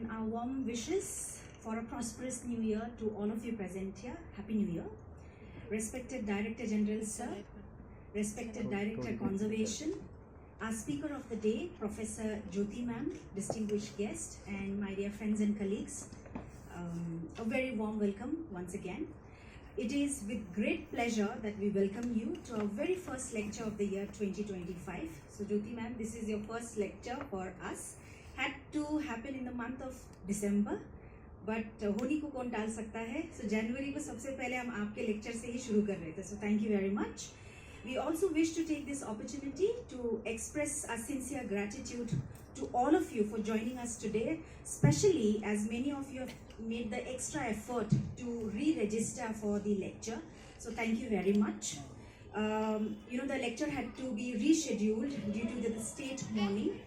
and our warm wishes for a prosperous new year to all of you present here. Happy New Year. Respected Director General Sir, respected Director Conservation, our speaker of the day, Professor Jyoti ma'am, distinguished guest, and my dear friends and colleagues, a very warm welcome once again. It is with great pleasure that we welcome you to our very first lecture of the year 2025. So Jyoti ma'am, this is your first lecture for us. Had to happen in the month of December, but होनी को कौन टाल सकता है? So January को सबसे पहले हम आपके lecture से ही शुरू कर रहे थे. So thank you very much. We also wish to take this opportunity to express our sincere gratitude to all of you for joining us today, especially as many of you have made the extra effort to re-register for the lecture. So thank you very much. The lecture had to be rescheduled due to the state mourning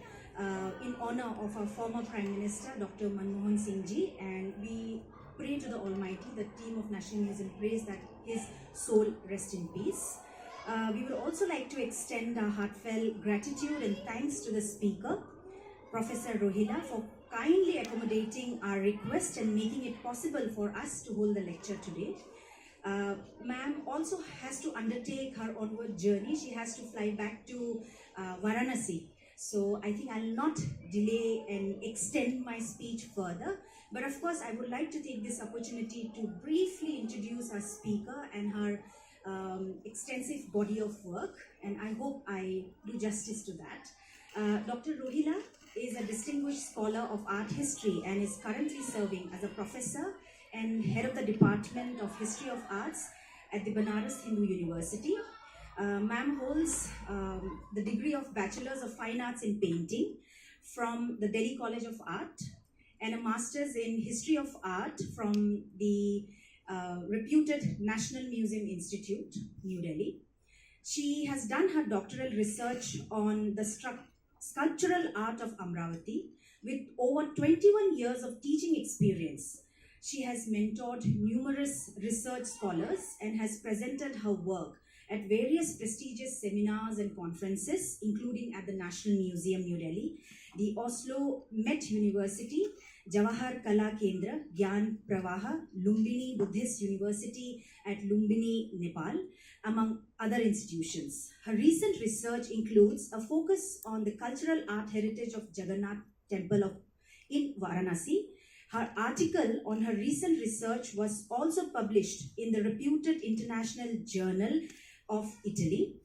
in honor of our former Prime Minister, Dr. Manmohan Singh ji, and we pray to the Almighty, the team of National Museum prays that his soul rest in peace. We would also like to extend our heartfelt gratitude and thanks to the speaker, Professor Rohilla, for kindly accommodating our request and making it possible for us to hold the lecture today. Ma'am also has to undertake her onward journey. She has to fly back to Varanasi. So I think I'll not delay and extend my speech further. But of course, I would like to take this opportunity to briefly introduce our speaker and her extensive body of work, and I hope I do justice to that. Dr. Rohilla is a distinguished scholar of art history and is currently serving as a professor and head of the Department of History of Arts at the Banaras Hindu University. Ma'am holds the degree of Bachelor's of Fine Arts in Painting from the Delhi College of Art and a Master's in History of Art from the reputed National Museum Institute, New Delhi. She has done her doctoral research on the sculptural art of Amravati with over 21 years of teaching experience. She has mentored numerous research scholars and has presented her work at various prestigious seminars and conferences, including at the National Museum, New Delhi, the Oslo Met University, Jawahar Kala Kendra, Gyan Pravaha, Lumbini Buddhist University at Lumbini, Nepal, among other institutions. Her recent research includes a focus on the cultural art heritage of Jagannath Temple in Varanasi. Her article on her recent research was also published in the reputed International Journal of Italy.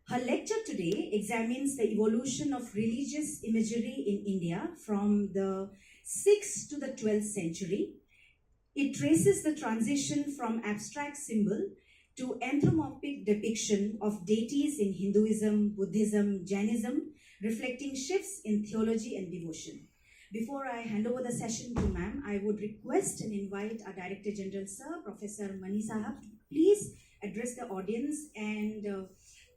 Her lecture today examines the evolution of religious imagery in India from the 6th to the 12th century. It traces the transition from abstract symbol to anthropomorphic depiction of deities in Hinduism, Buddhism, Jainism, reflecting shifts in theology and devotion. Before I hand over the session to ma'am, I would request and invite our Director General Sir, Professor Mani Sahab, to please address the audience and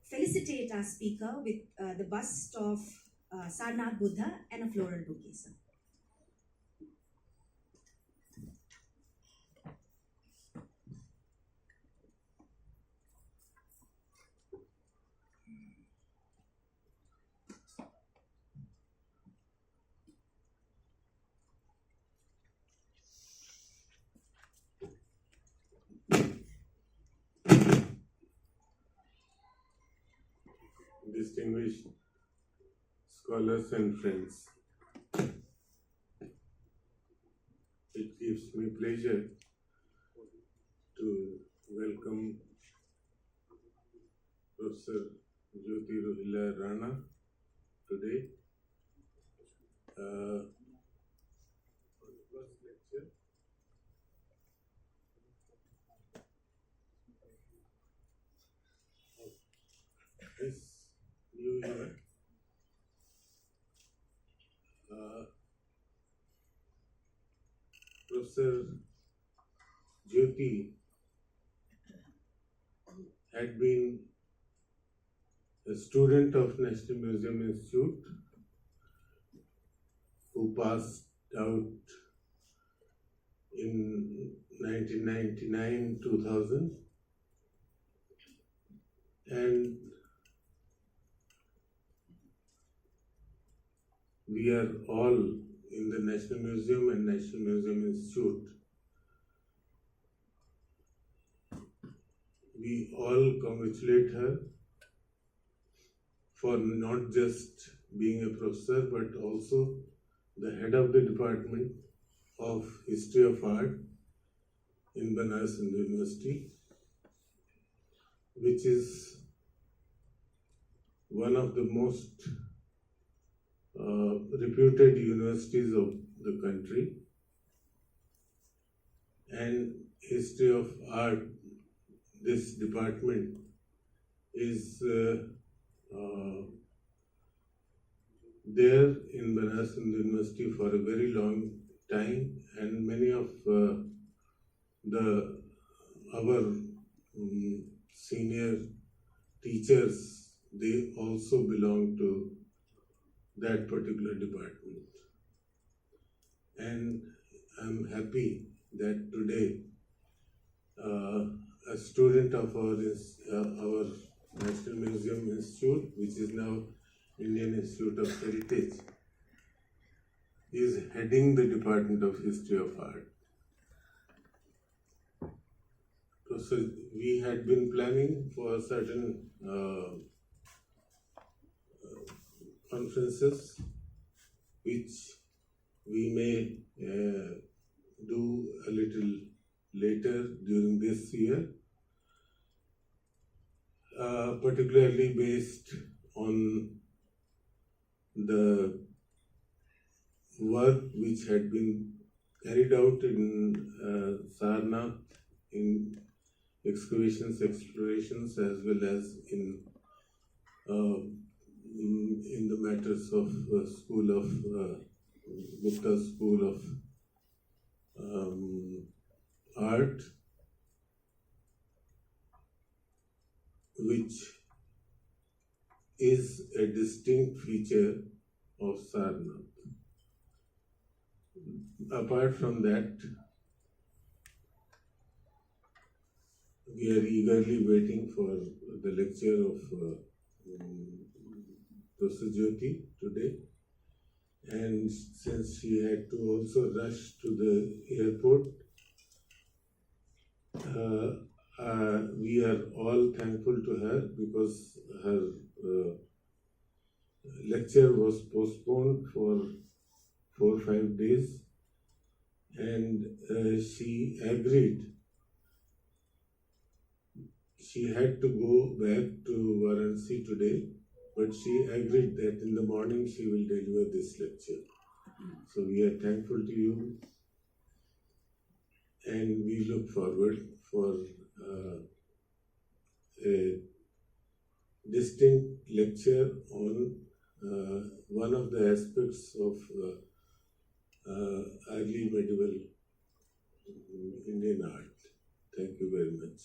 felicitate our speaker with the bust of Sarnath Buddha and a floral bouquet, sir. Distinguished scholars and friends, it gives me pleasure to welcome Professor Jyoti Rohilla Rana today for the first lecture. This new year, Professor Jyoti had been a student of National Museum Institute who passed out in 1999-2000, and we are all in the National Museum and National Museum Institute. We all congratulate her for not just being a professor but also the head of the Department of History of Art in Banaras Hindu University, which is one of the most reputed universities of the country. And History of Art, this department is there in Banaras Hindu University for a very long time, and many of our senior teachers, they also belong to that particular department. And I'm happy that today a student of our National Museum Institute, which is now Indian Institute of Heritage, is heading the Department of History of Art. So we had been planning for certain conferences which we may do a little later during this year, particularly based on the work which had been carried out in Sarna in excavations, explorations, as well as in the matters of School of Gupta School of Art, which is a distinct feature of Sarnath. Apart from that, we are eagerly waiting for the lecture of Professor Jyoti today. And since she had to also rush to the airport, we are all thankful to her because her lecture was postponed for 4 or 5 days, and she agreed. She had to go back to Varanasi today, but she agreed that in the morning she will deliver this lecture. So we are thankful to you, and we look forward for a distinct lecture on one of the aspects of early medieval Indian art. Thank you very much.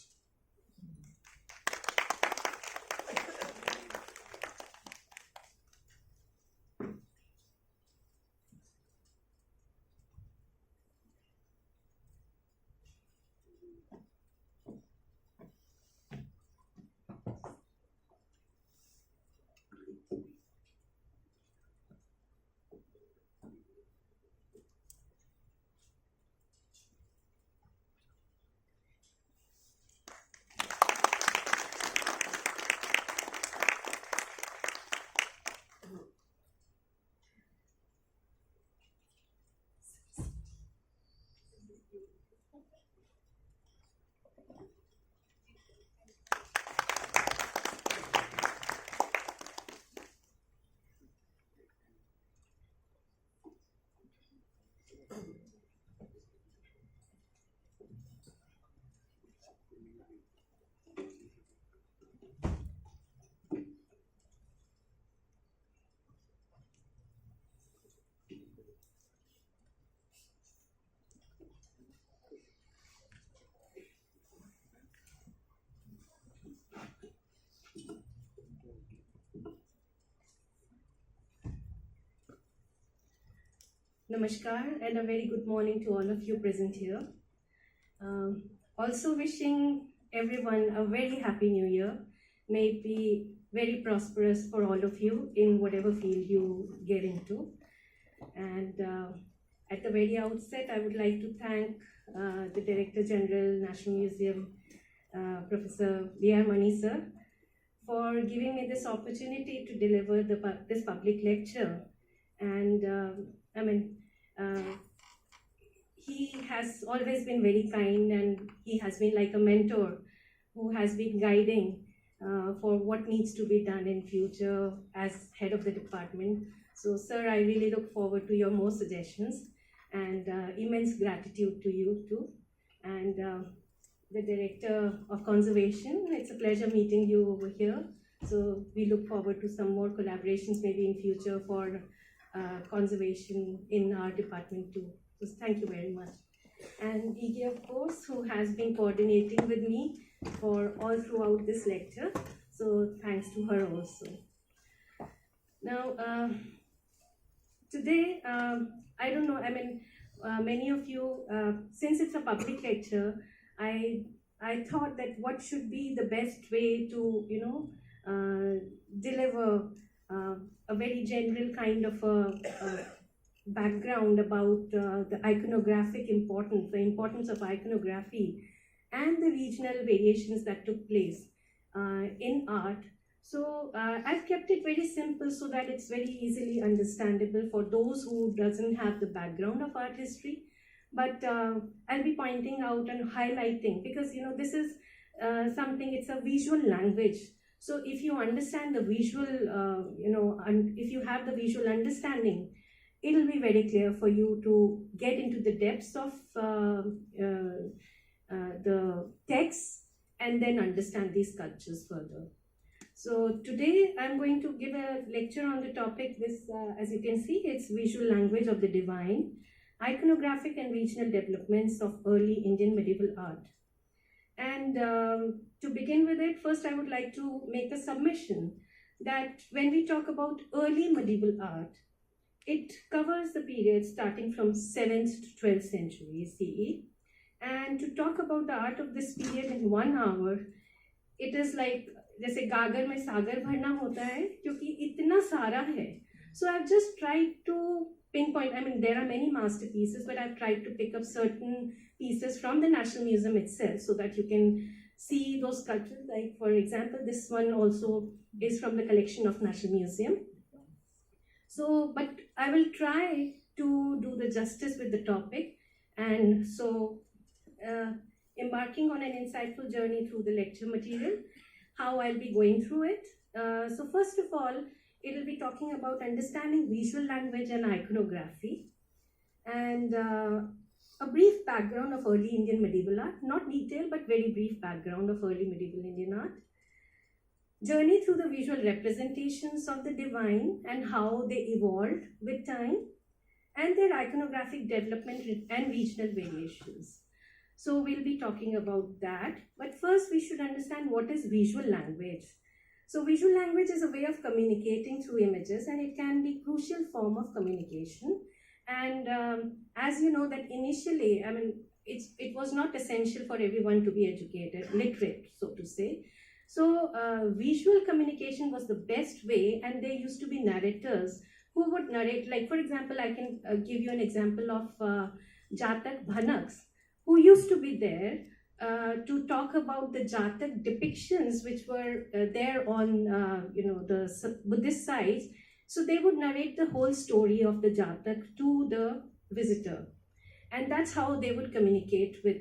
Namaskar and a very good morning to all of you present here. Also wishing everyone a very happy new year. May it be very prosperous for all of you in whatever field you get into. And at the very outset, I would like to thank the Director General, National Museum, Professor B.R. Mani sir, for giving me this opportunity to deliver this public lecture. And he has always been very kind, and he has been like a mentor who has been guiding for what needs to be done in future as head of the department. So sir, I really look forward to your more suggestions, and immense gratitude to you too. And the Director of Conservation, it's a pleasure meeting you over here. So we look forward to some more collaborations maybe in future for conservation in our department too. So thank you very much. And Iggy, of course, who has been coordinating with me for all throughout this lecture. So thanks to her also. Now, today, I don't know, many of you, since it's a public lecture, I thought that what should be the best way to, deliver a very general kind of a background about the iconographic importance, the importance of iconography and the regional variations that took place in art. So I've kept it very simple so that it's very easily understandable for those who doesn't have the background of art history. But I'll be pointing out and highlighting, because this is something, it's a visual language. So if you understand the visual, and if you have the visual understanding, it'll be very clear for you to get into the depths of the text and then understand these sculptures further. So today I'm going to give a lecture on the topic, this, as you can see, it's visual language of the divine, iconographic and regional developments of early Indian medieval art. And to begin with it, first I would like to make a submission that when we talk about early medieval art, it covers the period starting from 7th to 12th century CE. And to talk about the art of this period in 1 hour, it is like, जैसे गागर में सागर भरना होता है, क्योंकि इतना सारा है. So I've just tried to pinpoint, there are many masterpieces, but I've tried to pick up certain pieces from the National Museum itself so that you can see those sculptures. Like, for example, this one also is from the collection of National Museum. So, but I will try to do the justice with the topic. And so, embarking on an insightful journey through the lecture material, how I'll be going through it. So first of all, it will be talking about understanding visual language and iconography, and a brief background of early Indian medieval art, not detailed but very brief background of early medieval Indian art. Journey through the visual representations of the divine and how they evolved with time, and their iconographic development and regional variations. So we'll be talking about that, but first we should understand what is visual language. So visual language is a way of communicating through images, and it can be a crucial form of communication. And as you know that initially, it was not essential for everyone to be educated, literate, so to say. So visual communication was the best way, and there used to be narrators who would narrate. Like, for example, I can give you an example of Jatak Bhanaks, who used to be there to talk about the Jatak depictions which were there on the Buddhist sites. So they would narrate the whole story of the Jatak to the visitor, and that's how they would communicate with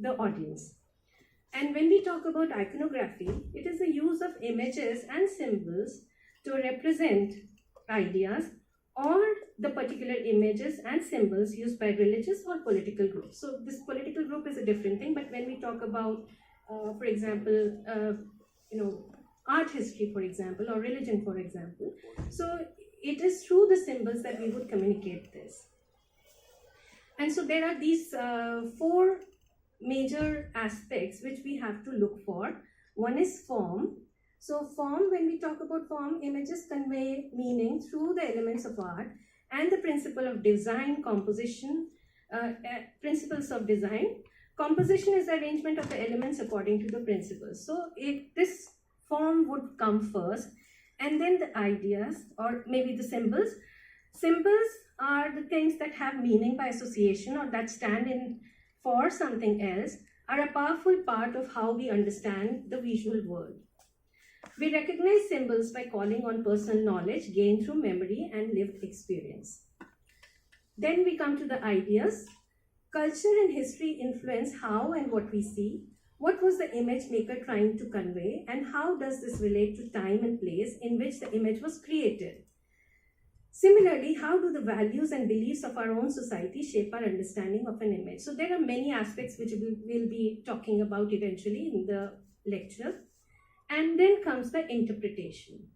the audience. And when we talk about iconography, it is the use of images and symbols to represent ideas, or the particular images and symbols used by religious or political groups. So this political group is a different thing, but when we talk about, for example, art history, for example, or religion, for example, so it is through the symbols that we would communicate this. And so there are these 4 major aspects which we have to look for. One is form. So form, when we talk about form, images convey meaning through the elements of art and the principle of design, composition, principles of design. Composition is the arrangement of the elements according to the principles. So this form would come first, and then the ideas, or maybe the symbols. Symbols are the things that have meaning by association or that stand in for something else, are a powerful part of how we understand the visual world. We recognize symbols by calling on personal knowledge gained through memory and lived experience. Then we come to the ideas. Culture and history influence how and what we see. What was the image maker trying to convey, and how does this relate to time and place in which the image was created? Similarly, how do the values and beliefs of our own society shape our understanding of an image? So there are many aspects which we'll be talking about eventually in the lecture. And then comes the interpretation.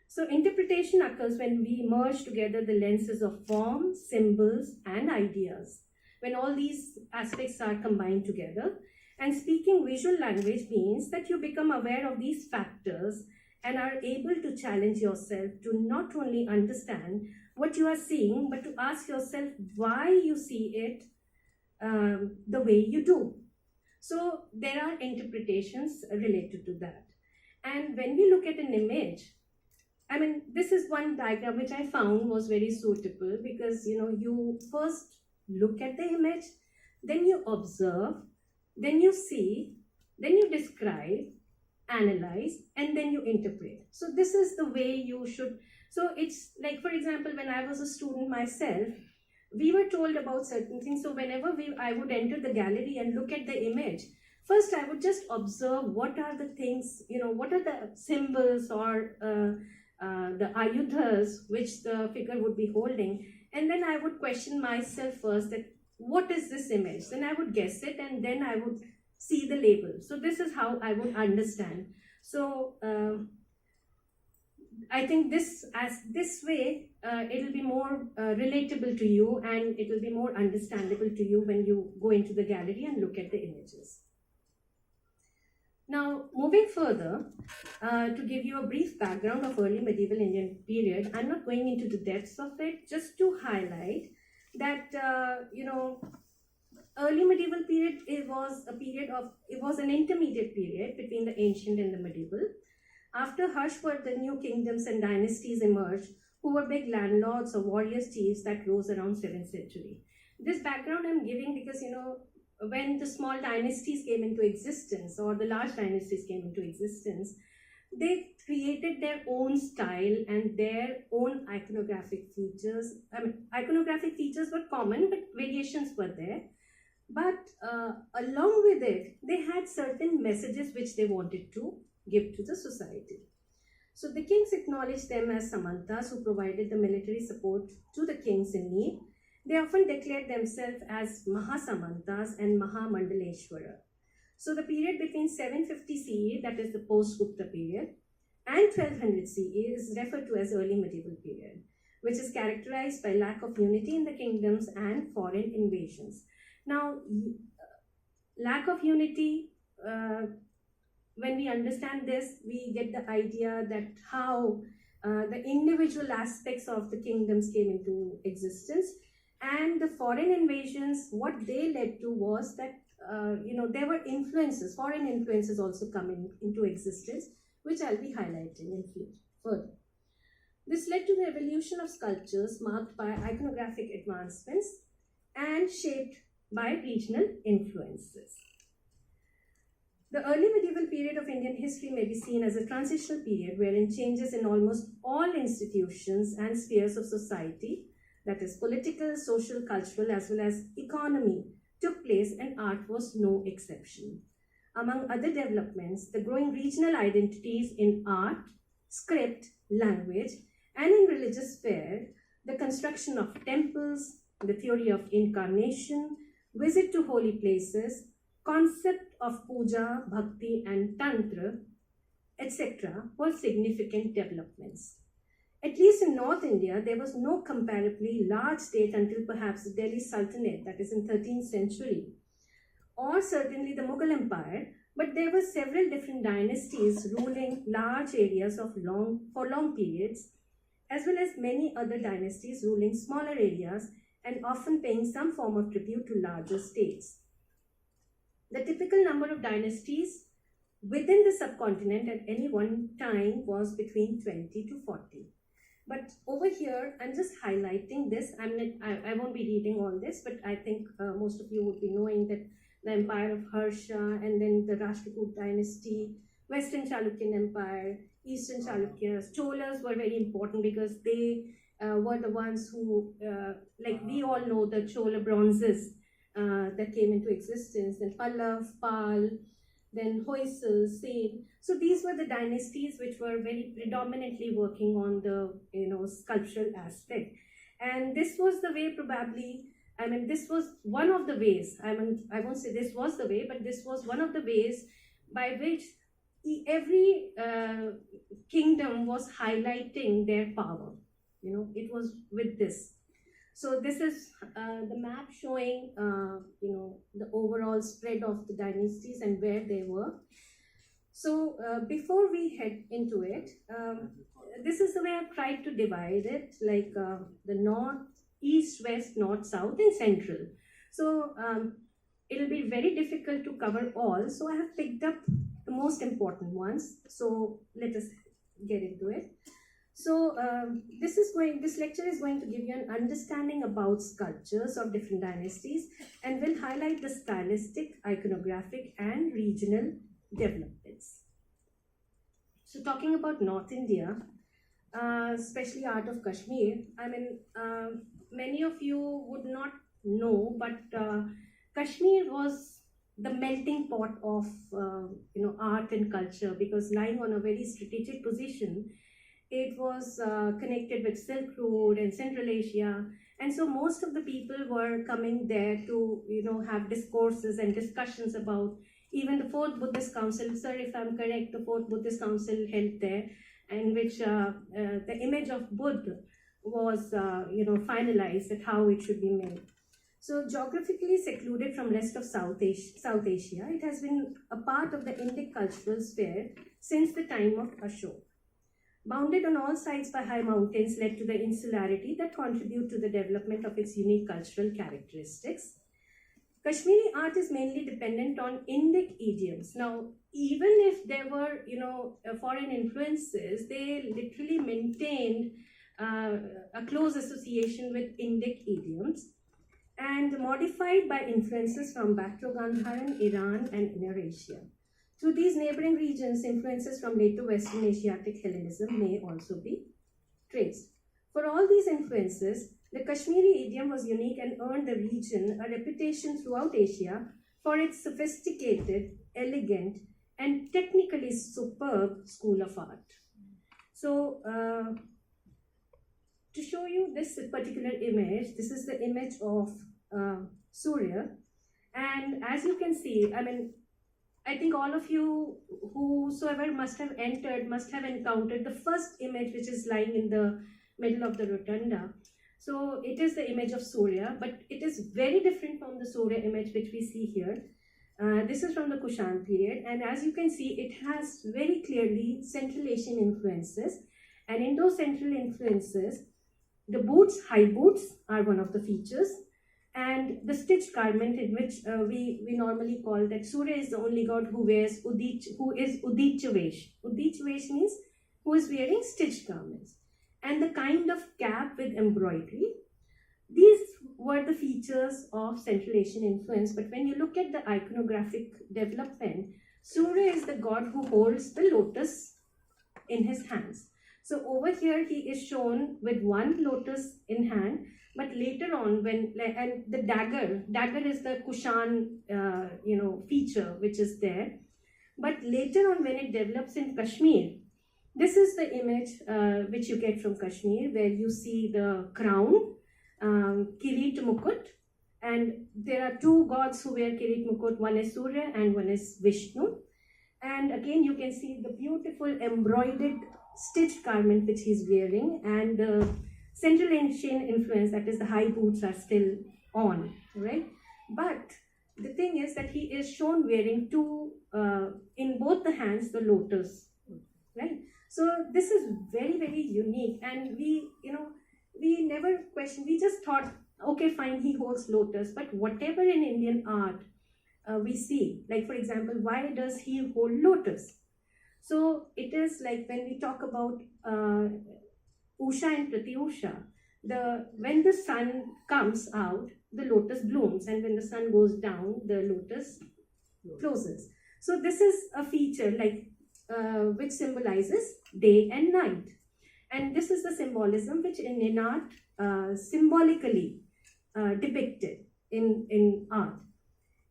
So interpretation occurs when we merge together the lenses of form, symbols, and ideas. When all these aspects are combined together. And speaking visual language means that you become aware of these factors and are able to challenge yourself to not only understand what you are seeing, but to ask yourself why you see it the way you do. So there are interpretations related to that. And when we look at an image, I mean, this is one diagram which I found was very suitable because, you first look at the image, then you observe, then you see, then you describe, analyze, and then you interpret. So this is the way you should. So it's like, for example, when I was a student myself, we were told about certain things. So whenever I would enter the gallery and look at the image, first I would just observe what are the things, what are the symbols or the ayudhas which the figure would be holding. And then I would question myself first that what is this image? Then I would guess it and then I would see the label. So this is how I would understand. So I think this way it will be more relatable to you and it will be more understandable to you when you go into the gallery and look at the images. Now, moving further, to give you a brief background of early medieval Indian period, I'm not going into the depths of it, just to highlight that, early medieval period, it was an intermediate period between the ancient and the medieval. After Harshvardhan, new kingdoms and dynasties emerged, who were big landlords or warriors chiefs that rose around 7th century. This background I'm giving because, when the small dynasties came into existence or the large dynasties came into existence, they created their own style and their own iconographic features. I mean, iconographic features were common, but variations were there. But along with it, they had certain messages which they wanted to give to the society. So the kings acknowledged them as samantas who provided the military support to the kings in need. They often declared themselves as Mahasamantas and Mahamandaleshwara. So the period between 750 CE, that is the post-Gupta period, and 1200 CE is referred to as early medieval period, which is characterized by lack of unity in the kingdoms and foreign invasions. Now, lack of unity, when we understand this, we get the idea that how the individual aspects of the kingdoms came into existence. And the foreign invasions, what they led to was that, there were influences, foreign influences also coming into existence, which I'll be highlighting in further. This led to the evolution of sculptures marked by iconographic advancements and shaped by regional influences. The early medieval period of Indian history may be seen as a transitional period wherein changes in almost all institutions and spheres of society, that is political, social, cultural, as well as economy, took place, and art was no exception. Among other developments, the growing regional identities in art, script, language, and in religious sphere, the construction of temples, the theory of incarnation, visit to holy places, concept of puja, bhakti, and tantra, etc., were significant developments. At least in North India, there was no comparably large state until perhaps the Delhi Sultanate, that is in 13th century, or certainly the Mughal Empire, but there were several different dynasties ruling large areas for long periods, as well as many other dynasties ruling smaller areas and often paying some form of tribute to larger states. The typical number of dynasties within the subcontinent at any one time was between 20 to 40. But over here, I'm just highlighting this. I won't be reading all this, but I think most of you would be knowing that the Empire of Harsha, and then the Rashtrakoot dynasty, Western Chalukyan Empire, Eastern Chalukyas, Cholas were very important because they were the ones who, like we all know, the Chola bronzes that came into existence, then Pallav, Pal, then Hoysal, Sen. So these were the dynasties which were very predominantly working on the sculptural aspect, and this was the way probably. I mean, this was one of the ways. I mean, I won't say this was the way, but this was one of the ways by which every kingdom was highlighting their power. It was with this. So this is the map showing, the overall spread of the dynasties and where they were. So before we head into it, this is the way I've tried to divide it, like the north, east, west, north, south, and central. So it'll be very difficult to cover all. So I have picked up the most important ones. So let us get into it. So this lecture is going to give you an understanding about sculptures of different dynasties and will highlight the stylistic, iconographic, and regional developments. So talking about North India, especially art of Kashmir, I mean, many of you would not know, but Kashmir was the melting pot of art and culture, because lying on a very strategic position, it was connected with Silk Road and Central Asia, and so most of the people were coming there to have discourses and discussions about. Even the Fourth Buddhist Council, sir, if I'm correct, the Fourth Buddhist Council held there, in which the image of Buddha was finalized at how it should be made. So geographically secluded from rest of South Asia, it has been a part of the Indic cultural sphere since the time of Ashoka. Bounded on all sides by high mountains led to the insularity that contribute to the development of its unique cultural characteristics. Kashmiri art is mainly dependent on Indic idioms. Now, even if there were, foreign influences, they literally maintained a close association with Indic idioms and modified by influences from Bactro-Gandharan, Iran, and Inner Asia. Through these neighboring regions, influences from later Western Asiatic Hellenism may also be traced. For all these influences, the Kashmiri idiom was unique and earned the region a reputation throughout Asia for its sophisticated, elegant, and technically superb school of art. So, to show you this particular image, this is the image of Surya. And as you can see, I mean, I think all of you, whosoever must have entered, must have encountered the first image, which is lying in the middle of the rotunda. So it is the image of Surya, but it is very different from the Surya image which we see here. This is from the Kushan period, and as you can see, it has very clearly Central Asian influences. And in those Central influences, the boots, high boots, are one of the features. And the stitched garment, in which we normally call that Surya is the only god who wears who is Udicha Vesh. Udicha Vesh means who is wearing stitched garments. And the kind of cap with embroidery. These were the features of Central Asian influence. But when you look at the iconographic development, Surya is the god who holds the lotus in his hands. So over here he is shown with one lotus in hand, but later on and the dagger is the Kushan feature which is there. But later on when it develops in Kashmir, this is the image which you get from Kashmir, where you see the crown, Kirit Mukut, and there are two gods who wear Kirit Mukut, one is Surya and one is Vishnu. And again you can see the beautiful embroidered stitched garment which he is wearing, and the Central Asian influence, that is the high boots, are still on, right? But the thing is that he is shown wearing two, in both the hands, the lotus, right? So this is very, very unique, and we never questioned, we just thought, okay, fine, he holds lotus, but whatever in Indian art we see, like for example, why does he hold lotus? So it is like when we talk about Usha and Pratyusha, when the sun comes out, the lotus blooms, and when the sun goes down, the lotus closes. So this is a feature which symbolizes day and night, and this is the symbolism which in art symbolically depicted in art.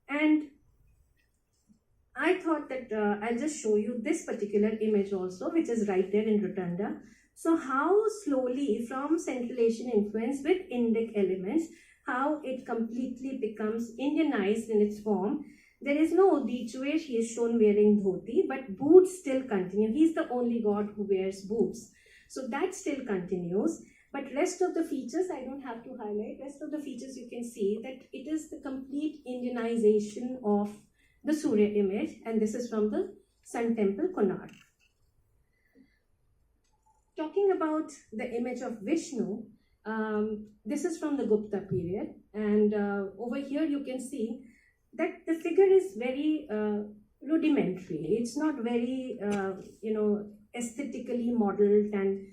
And I thought that I'll just show you this particular image also, which is right there in Rotunda. So how slowly from Central Asian influence with Indic elements, how it completely becomes Indianized in its form. There is no Udituesh, he is shown wearing dhoti, but boots still continue. He is the only god who wears boots. So that still continues. But rest of the features, I don't have to highlight. Rest of the features you can see that it is the complete Indianization of the Surya image, and this is from the Sun Temple, Konark. Talking about the image of Vishnu, this is from the Gupta period, and over here you can see that the figure is very rudimentary. It's not very, aesthetically modeled and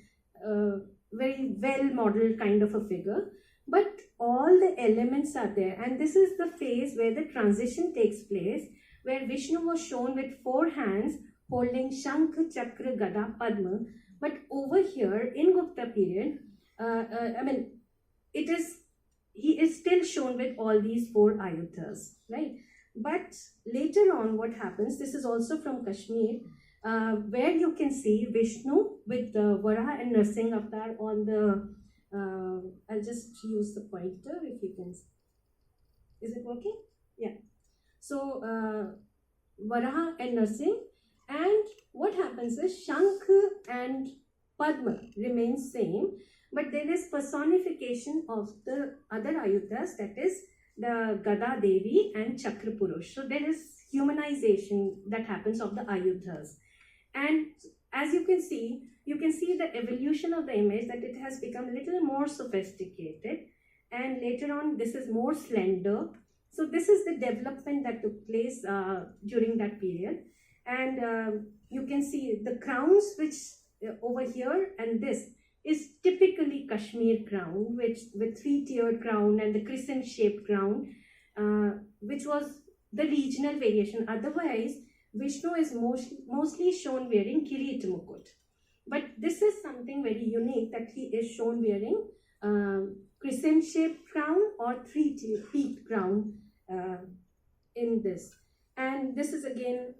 very well modeled kind of a figure, but all the elements are there. And this is the phase where the transition takes place, where Vishnu was shown with 4 hands holding Shankh, Chakra, Gada, Padma. But over here in Gupta period, he is still shown with all these 4 ayuthas, right? But later on, what happens, this is also from Kashmir, where you can see Vishnu with Varaha and Narsingh avatar on the, I'll just use the pointer if you can. Is it working? Yeah. So, Varaha and Narsingh, and what happens is Shankh and Padma remain same, but there is personification of the other ayuthas, that is the Gada Devi and Chakra Purush. So there is humanization that happens of the ayuthas. And as you can see the evolution of the image, that it has become a little more sophisticated, and later on this is more slender. So this is the development that took place during that period. And you can see the crowns which over here, and this is typically Kashmir crown, with 3-tiered crown and the crescent shaped crown, which was the regional variation. Otherwise, Vishnu is mostly shown wearing Kirit Mukut. But this is something very unique, that he is shown wearing crescent shaped crown or 3-peaked crown in this. And this is again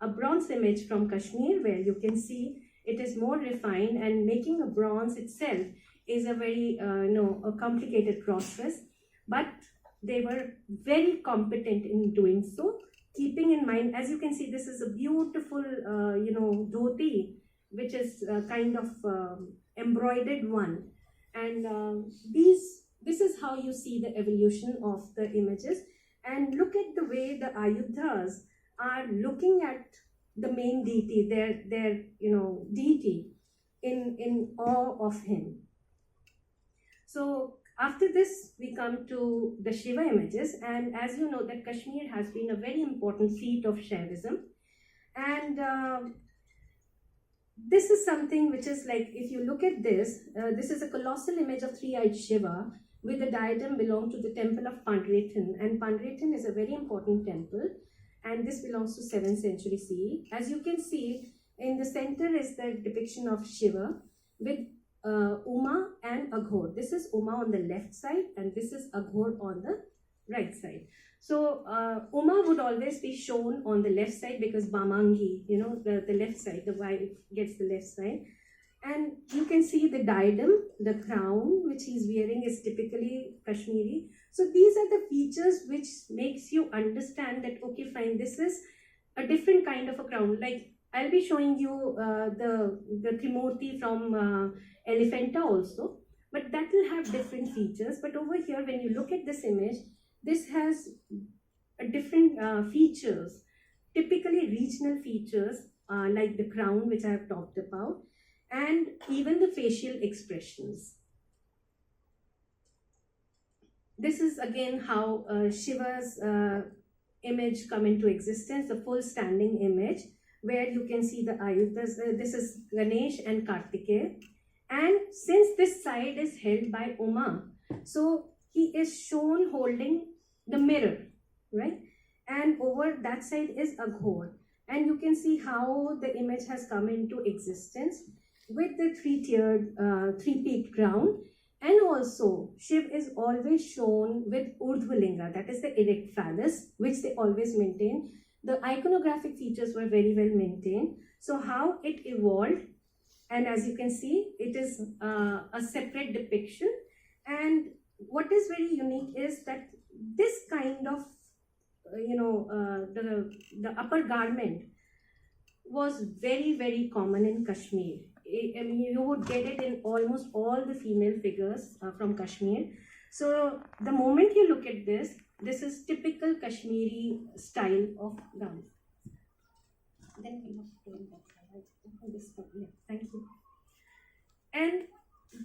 a bronze image from Kashmir, where you can see it is more refined, and making a bronze itself is a very a complicated process, but they were very competent in doing so, keeping in mind, as you can see, this is a beautiful dhoti, which is kind of embroidered one. And this is how you see the evolution of the images. And look at the way the ayuthas are looking at the main deity, their deity, in awe of him. So after this, we come to the Shiva images, and as you know that Kashmir has been a very important seat of Shaivism, and this is something which is like, if you look at this, this is a colossal image of 3-eyed Shiva with the diadem belong to the temple of Pandretan, and Pandretan is a very important temple, and this belongs to 7th century CE. As you can see, in the center is the depiction of Shiva with Uma and Aghor. This is Uma on the left side, and this is Aghor on the right side. So Uma would always be shown on the left side, because Bamangi, the left side, the wife gets the left side. And you can see the diadem, the crown which he's wearing is typically Kashmiri. So these are the features which makes you understand that, okay, fine, this is a different kind of a crown. Like, I'll be showing you the Trimurti from Elephanta also, but that will have different features. But over here, when you look at this image, this has a different features, typically regional features, like the crown, which I have talked about, and even the facial expressions. This is again how Shiva's image come into existence, the full standing image, where you can see the ayuthas. This is Ganesh and Kartikeya. And since this side is held by Uma, so he is shown holding the mirror, right? And over that side is Aghor. And you can see how the image has come into existence with the three-tiered, three-peaked crown. And also, Shiv is always shown with Urdhvalinga, that is the erect phallus, which they always maintain. The iconographic features were very well maintained. So how it evolved, and as you can see, it is a separate depiction. And what is very unique is that this kind of, the upper garment was very, very common in Kashmir. I mean, you would get it in almost all the female figures from Kashmir. So the moment you look at this is typical Kashmiri style of gown. Then we must go in that side. This one. Yeah, thank you. And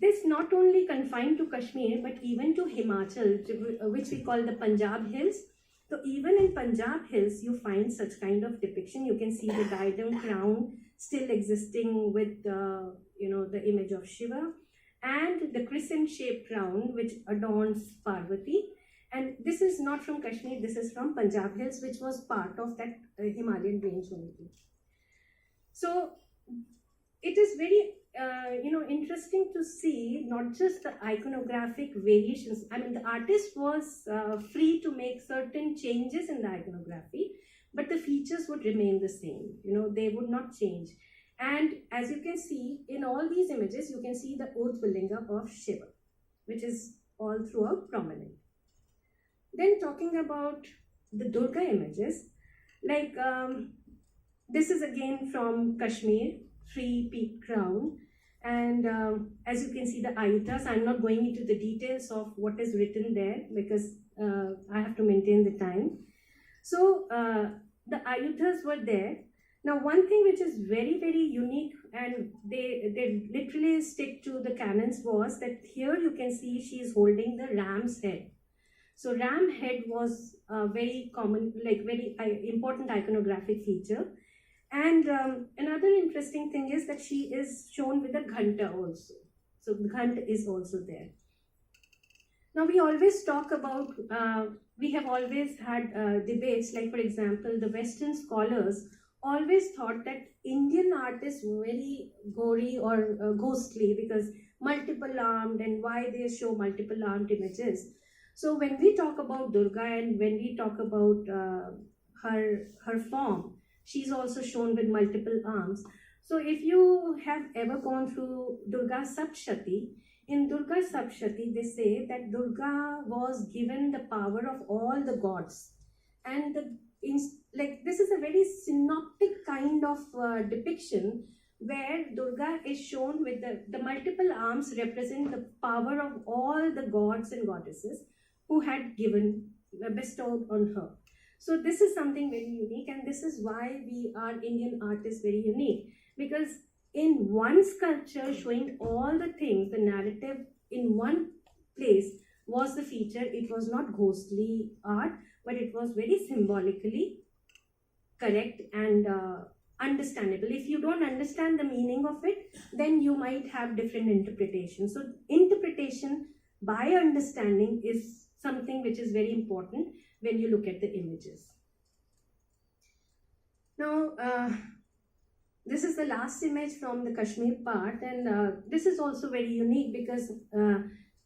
this not only confined to Kashmir, but even to Himachal, which we call the Punjab Hills. So even in Punjab Hills, you find such kind of depiction. You can see the diadem crown still existing with the image of Shiva, and the crescent-shaped crown which adorns Parvati. And this is not from Kashmir, this is from Punjab Hills, which was part of that Himalayan range only. So it is very interesting to see not just the iconographic variations. I mean, the artist was free to make certain changes in the iconography, but the features would remain the same. They would not change. And as you can see in all these images, you can see the Urdhvalinga of Shiva, which is all throughout prominent. Then talking about the Durga images, like this is again from Kashmir, three-peak crown. And as you can see the ayutas, I'm not going into the details of what is written there because I have to maintain the time. So the ayutas were there. Now one thing which is very, very unique, and they literally stick to the canons, was that here you can see she is holding the ram's head. So ram head was a very common, like very important iconographic feature. And another interesting thing is that she is shown with a ghanta also. So the ghant is also there. Now we always talk about, we have always had debates, like for example, the Western scholars always thought that Indian art is very gory or ghostly because multiple armed, and why they show multiple armed images. So when we talk about Durga and when we talk about her form, she's also shown with multiple arms. So if you have ever gone through Durga Saptshati, in Durga Saptshati they say that Durga was given the power of all the gods. And this is a very synoptic kind of depiction where Durga is shown with the multiple arms represent the power of all the gods and goddesses who had bestowed on her. So this is something very unique, and this is why our Indian art is very unique, because in one sculpture showing all the things, the narrative in one place was the feature. It was not ghostly art, but it was very symbolically correct and understandable. If you don't understand the meaning of it, then you might have different interpretations. So interpretation by understanding is something which is very important when you look at the images. Now, this is the last image from the Kashmir part, and this is also very unique because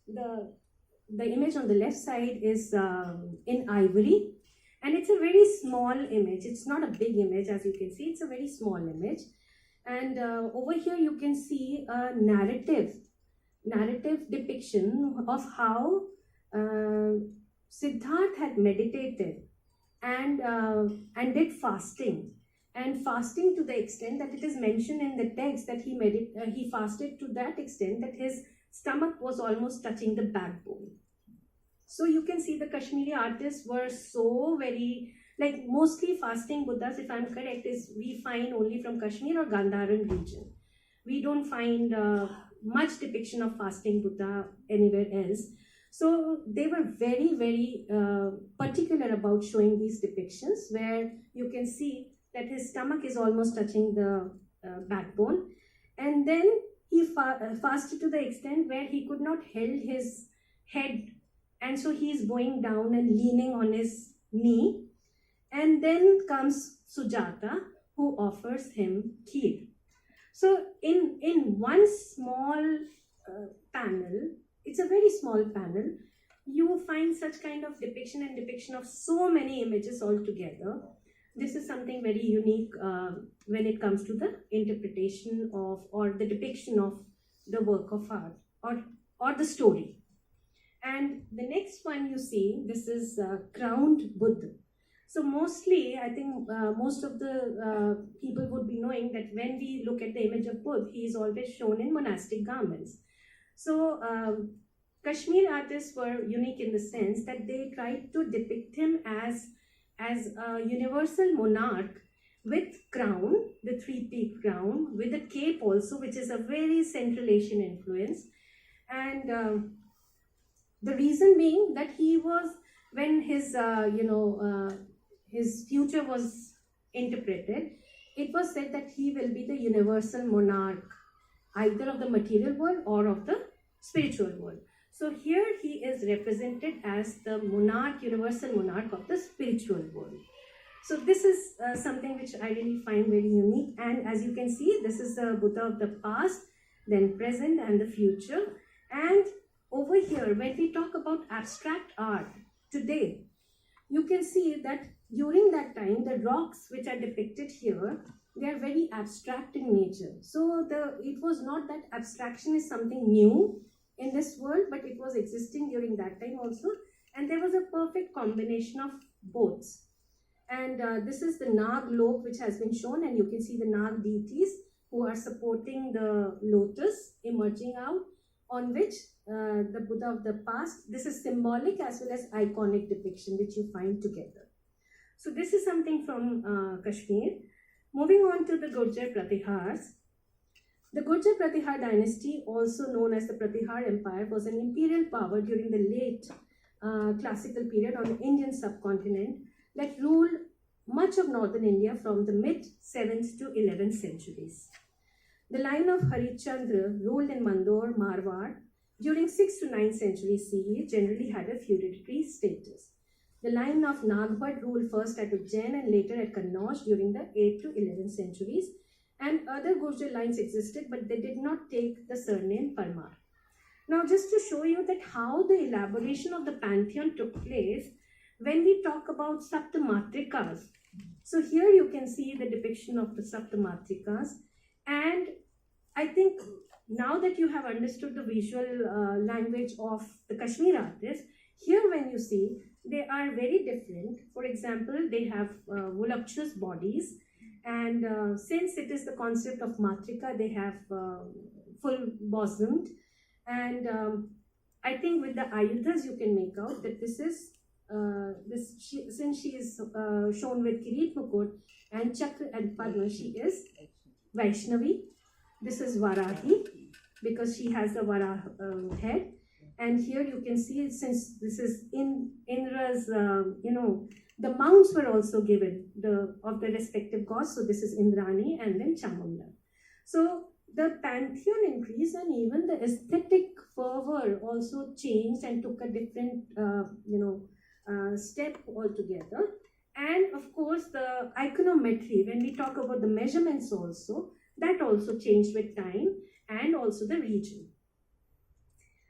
the image on the left side is in ivory, and it's a very small image. It's not a big image, as you can see. It's a very small image, and over here you can see a narrative depiction of how Siddharth had meditated and did fasting. And fasting to the extent that it is mentioned in the text that he fasted to that extent that his stomach was almost touching the backbone. So you can see the Kashmiri artists were so very, like mostly fasting Buddhas, if I'm correct, is we find only from Kashmir or Gandharan region. We don't find much depiction of fasting Buddha anywhere else. So they were very, very particular about showing these depictions where you can see that his stomach is almost touching the backbone. And then he fasted to the extent where he could not hold his head, and so he is going down and leaning on his knee. And then comes Sujata, who offers him kheer. So in one small panel, it's a very small panel, you find such kind of depiction of so many images all together. This is something very unique when it comes to the interpretation of or the depiction of the work of art or the story. And the next one you see, this is crowned Buddha. So mostly, I think most of the people would be knowing that when we look at the image of Buddha, he is always shown in monastic garments. So Kashmir artists were unique in the sense that they tried to depict him as a universal monarch with crown, the three-peak crown, with a cape also, which is a very Central Asian influence. And the reason being that he was, when his his future was interpreted, it was said that he will be the universal monarch, either of the material world or of the spiritual world. So here he is represented as the monarch, universal monarch of the spiritual world. So this is something which I really find very unique. And as you can see, this is the Buddha of the past, then present and the future. And over here, when we talk about abstract art today, you can see that during that time, the rocks which are depicted here, they are very abstract in nature. So it was not that abstraction is something new in this world, but it was existing during that time also. And there was a perfect combination of both. And this is the Nag lok which has been shown, and you can see the Nag deities who are supporting the lotus emerging out, on which the Buddha of the past, this is symbolic as well as iconic depiction which you find together. So this is something from Kashmir. Moving on to the Gurjar Pratihars. The Gurjar Pratihar dynasty, also known as the Pratihar Empire, was an imperial power during the late classical period on the Indian subcontinent that ruled much of northern India from the mid 7th to 11th centuries. The line of Harichandra ruled in Mandor, Marwar during 6th to 9th century CE generally had a feudatory status. The line of Nagbhat ruled first at Ujjain and later at Kannauj during the 8th to 11th centuries, and other Gurjar lines existed, but they did not take the surname Parmar. Now, just to show you that how the elaboration of the pantheon took place when we talk about Saptamatrikas. So here you can see the depiction of the Saptamatrikas, and I think now that you have understood the visual language of the Kashmir artists, here when you see, they are very different. For example, they have voluptuous bodies, and since it is the concept of matrika, they have full bosomed, and I think with the ayudhas you can make out that this is since she is shown with Kirit Mukut and Chakra and Padma, she is Vaishnavi. This is Varahi because she has the Vara head. And here you can see, since this is in Indra's, the mounts were also given of the respective gods. So this is Indrani and then Chamunda. So the pantheon increased, and even the aesthetic fervor also changed and took a different, step altogether. And of course, the iconometry, when we talk about the measurements also, that also changed with time and also the region.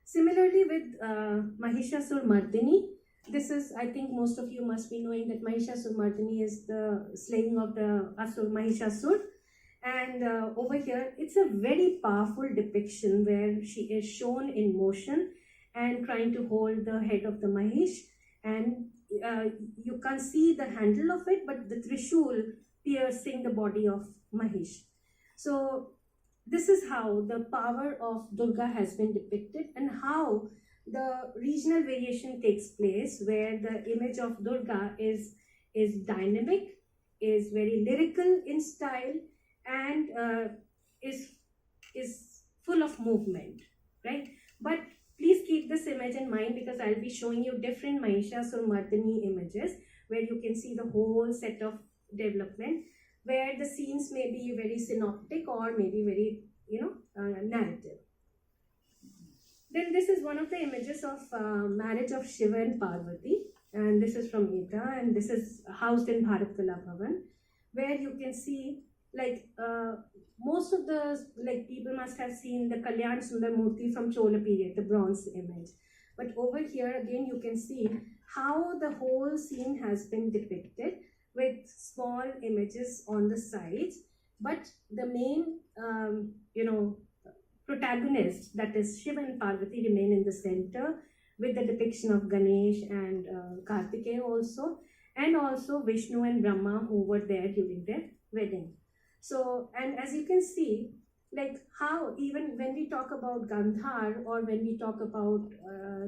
Similarly with Mahishasur Mardini, this is, I think most of you must be knowing that Mahishasur Mardini is the slaying of the Asur Mahishasur. And over here, it's a very powerful depiction where she is shown in motion and trying to hold the head of the Mahish. And you can't see the handle of it, but the Trishul piercing the body of Mahish. So this is how the power of Durga has been depicted, and how the regional variation takes place, where the image of Durga is dynamic, is very lyrical in style, and is full of movement, right? But please keep this image in mind, because I'll be showing you different Mahishasur Mardini images where you can see the whole set of development, where the scenes may be very synoptic or maybe very narrative. Then this is one of the images of marriage of Shiva and Parvati, and this is from Eta, and this is housed in Bharat Kala Bhavan, where you can see most of the people must have seen the Kalyan Sundar Murti from Chola period, the bronze image. But over here again you can see how the whole scene has been depicted with small images on the sides, but the main protagonist, that is Shiva and Parvati, remain in the center with the depiction of Ganesh and Kartikeya also, and also Vishnu and Brahma who were there during their wedding. So, and as you can see, how even when we talk about Gandhar or when we talk about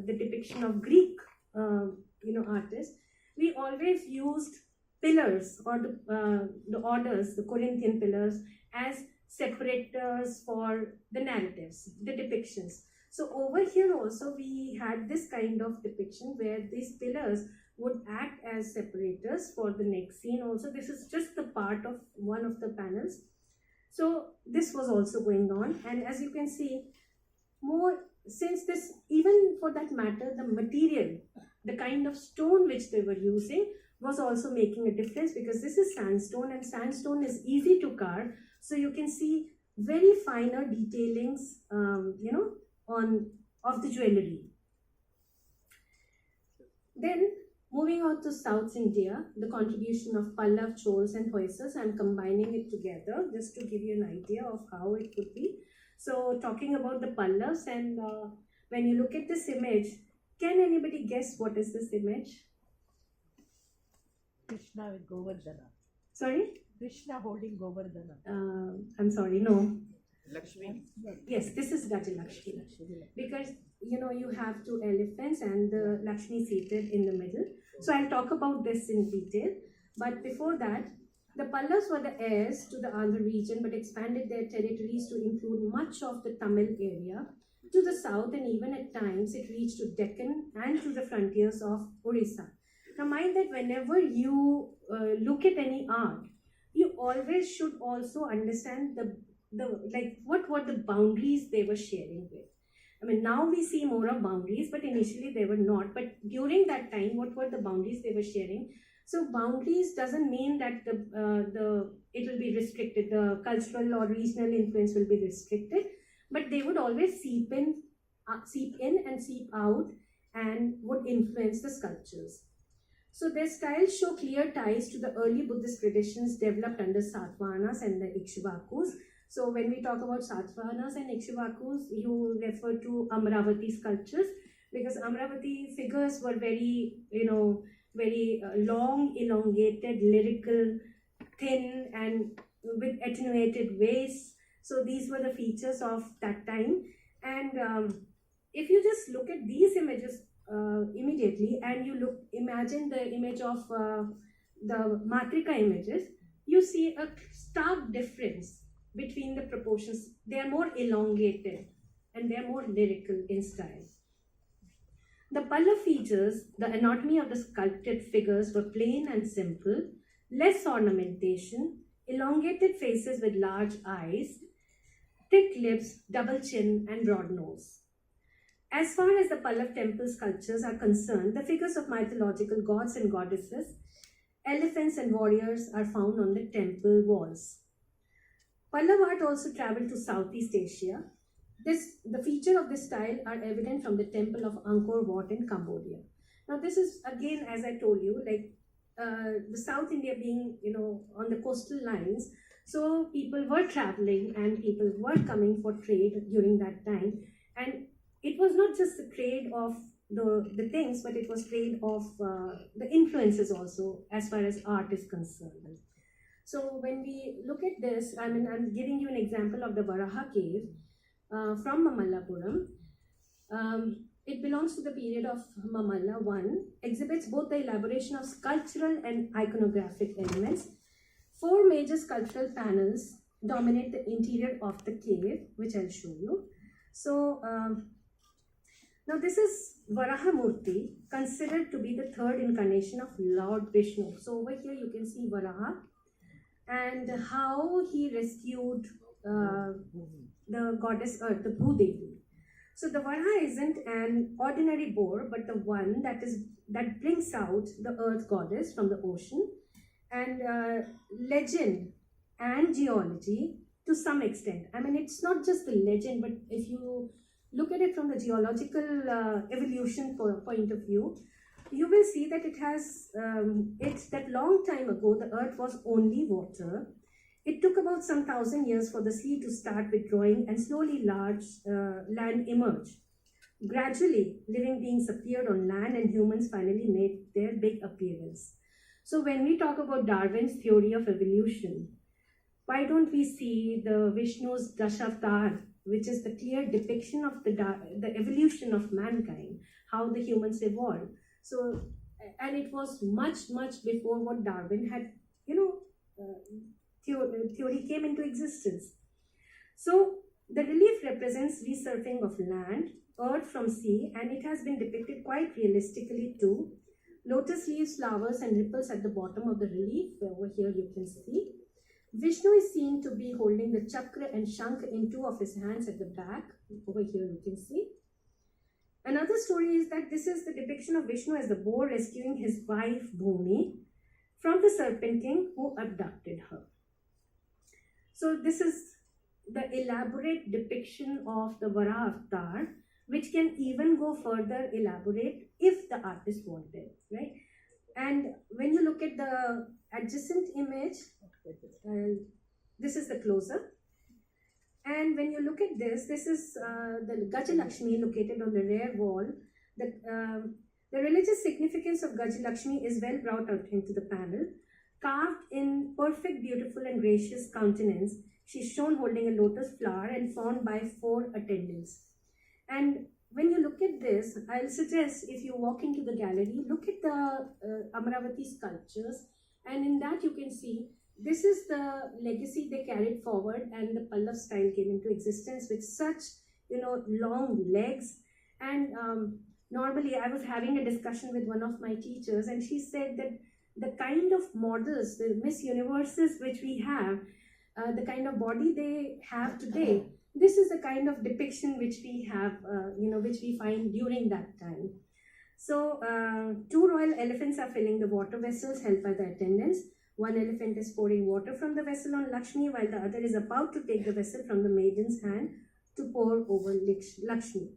the depiction of Greek artists, we always used pillars or the orders, the Corinthian pillars, as separators for the narratives, the depictions. So over here also we had this kind of depiction where these pillars would act as separators for the next scene also. This is just the part of one of the panels. So this was also going on, and as you can see, since this, even for that matter, the material, the kind of stone which they were using was also making a difference, because this is sandstone and sandstone is easy to carve. So you can see very finer detailings, of the jewelry. Then moving on to South India, the contribution of Pallav, Chols and Hoysals, I'm combining it together just to give you an idea of how it could be. So talking about the Pallavs, and when you look at this image, can anybody guess what is this image? Krishna with Govardhana. Sorry? Krishna holding Govardhana. I'm sorry, no. Lakshmi. Yes, this is Gajalakshmi, because you have two elephants and the Lakshmi seated in the middle. So I'll talk about this in detail. But before that, the Pallavs were the heirs to the Andhra region, but expanded their territories to include much of the Tamil area to the south, and even at times it reached to Deccan and to the frontiers of Orissa. Now mind that whenever you look at any art, you always should also understand what were the boundaries they were sharing with. I mean, now we see more of boundaries, but initially they were not. But during that time, what were the boundaries they were sharing? So boundaries doesn't mean that it will be restricted. The cultural or regional influence will be restricted, but they would always seep in and seep out, and would influence the sculptures. So their styles show clear ties to the early Buddhist traditions developed under Satavahanas and the Ikshvakus. So when we talk about Satavahanas and Ikshvakus, you refer to Amravati sculptures, because Amravati figures were very, very long, elongated, lyrical, thin, and with attenuated waists. So these were the features of that time. And if you just look at these images immediately, and you imagine the image of the Matrika images, you see a stark difference between the proportions. They are more elongated and they are more lyrical in style. The Pallav features, the anatomy of the sculpted figures were plain and simple, less ornamentation, elongated faces with large eyes, thick lips, double chin and broad nose. As far as the Pallav temple sculptures are concerned, the figures of mythological gods and goddesses, elephants and warriors are found on the temple walls. Pallav art also traveled to Southeast Asia. The feature of this style are evident from the temple of Angkor Wat in Cambodia. Now this is again, as I told you, the South India being, on the coastal lines, so people were traveling and people were coming for trade during that time. And it was not just the trade of the things, but it was trade of the influences also, as far as art is concerned. So when we look at this, I'm giving you an example of the Varaha cave from Mamallapuram. It belongs to the period of Mamalla I, exhibits both the elaboration of sculptural and iconographic elements. 4 major sculptural panels dominate the interior of the cave, which I'll show you. So now this is Varaha Murti, considered to be the 3rd incarnation of Lord Vishnu. So over here you can see Varaha and how he rescued the goddess Earth, the Bhu Devi. So the Varaha isn't an ordinary boar, but the one that brings out the Earth goddess from the ocean. And legend and geology to some extent. I mean, it's not just the legend, but if you look at it from the geological evolution point of view, you will see that it has, it's that long time ago, the earth was only water. It took about some 1,000 years for the sea to start withdrawing and slowly large land emerged. Gradually, living beings appeared on land and humans finally made their big appearance. So when we talk about Darwin's theory of evolution, why don't we see the Vishnu's Dashavtar, which is the clear depiction of the evolution of mankind, how the humans evolved. So, and it was much, much before what Darwin had, theory came into existence. So the relief represents resurfacing of land, earth from sea, and it has been depicted quite realistically too. Lotus leaves, flowers, and ripples at the bottom of the relief. Over here you can see. Vishnu is seen to be holding the chakra and shankh in two of his hands at the back. Over here you can see. Another story is that this is the depiction of Vishnu as the boar rescuing his wife Bhumi from the serpent king who abducted her. So this is the elaborate depiction of the Varaha avatar, which can even go further elaborate if the artist wanted, right? And when you look at the adjacent image, this is the closer. And when you look at this is the Gajalakshmi located on the rear wall. The religious significance of Gajalakshmi is well brought out into the panel. Carved in perfect, beautiful and gracious countenance, she is shown holding a lotus flower and formed by 4 attendants. And when you look at this, I'll suggest if you walk into the gallery, look at the Amaravati sculptures, and in that you can see this is the legacy they carried forward, and the Pallav style came into existence with such, long legs. And normally I was having a discussion with one of my teachers, and she said that the kind of models, the Miss Universes which we have, the kind of body they have today, this is the kind of depiction which we have, which we find during that time. So 2 royal elephants are filling the water vessels held by the attendants. One elephant is pouring water from the vessel on Lakshmi, while the other is about to take the vessel from the maiden's hand to pour over Lakshmi.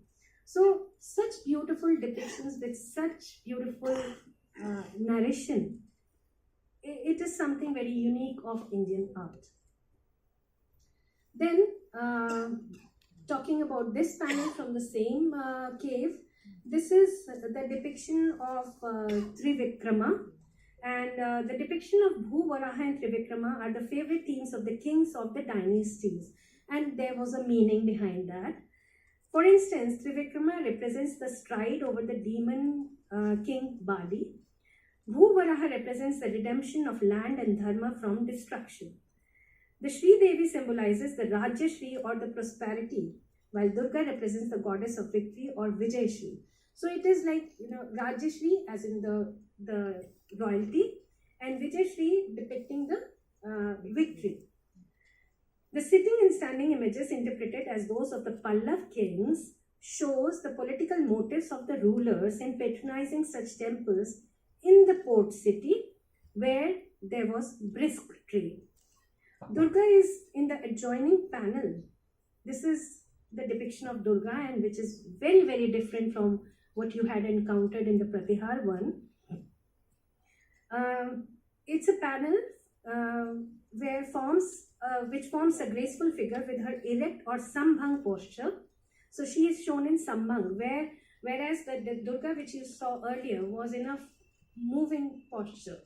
So such beautiful depictions with such beautiful narration. It is something very unique of Indian art. Then, talking about this panel from the same cave, this is the depiction of Trivikrama. And the depiction of Bhu, Varaha and Trivikrama are the favorite themes of the kings of the dynasties. And there was a meaning behind that. For instance, Trivikrama represents the stride over the demon king Bali. Bhu Varaha represents the redemption of land and dharma from destruction. The Shri Devi symbolizes the Rajya Shri or the prosperity, while Durga represents the goddess of victory or Vijay Shri. So it is like, Rajya Shri as in the royalty, and Vijay Shri depicting the victory. The sitting and standing images interpreted as those of the Pallav kings shows the political motives of the rulers in patronizing such temples in the port city where there was brisk trade. Durga is in the adjoining panel. This is the depiction of Durga, and which is very, very different from what you had encountered in the Pratihar one. It's a panel which forms a graceful figure with her erect or sambhang posture. So she is shown in sambhang, whereas the Durga which you saw earlier was in a moving posture,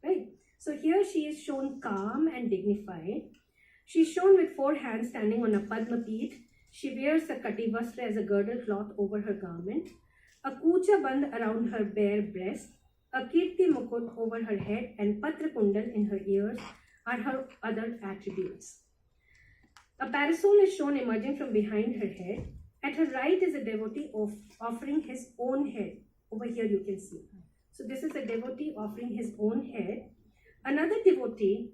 right? So here she is shown calm and dignified. She is shown with 4 hands standing on a Padma Peeth. She wears a Kati Vastra as a girdle cloth over her garment, a Kucha band around her bare breast, a Kirti Mukut over her head, and Patra Kundal in her ears are her other attributes. A parasol is shown emerging from behind her head. At her right is a devotee offering his own head. Over here you can see. So this is a devotee offering his own head. Another devotee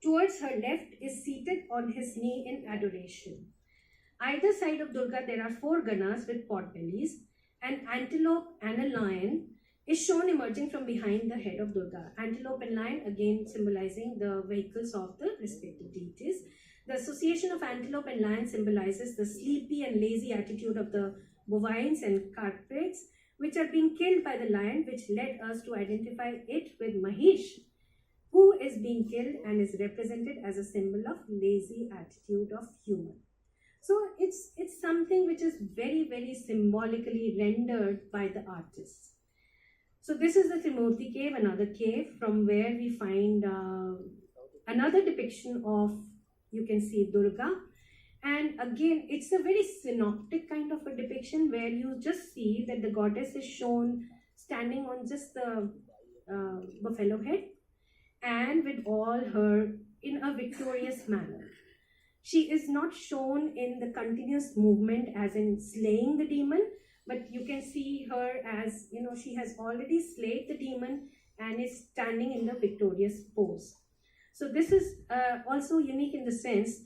Towards her left is seated on his knee in adoration. Either side of Durga, there are 4 ganas with pot bellies. An antelope and a lion is shown emerging from behind the head of Durga. Antelope and lion again symbolizing the vehicles of the respective deities. The association of antelope and lion symbolizes the sleepy and lazy attitude of the bovines and carpets, which are being killed by the lion, which led us to identify it with Mahish, who is being killed and is represented as a symbol of lazy attitude of human. So it's something which is very, very symbolically rendered by the artists. So this is the Trimurti cave, another cave from where we find another depiction of, you can see, Durga. And again, it's a very synoptic kind of a depiction where you just see that the goddess is shown standing on just the buffalo head and with all her in a victorious manner. She is not shown in the continuous movement as in slaying the demon, but you can see her as, you know, she has already slayed the demon and is standing in the victorious pose. So this is also unique in the sense,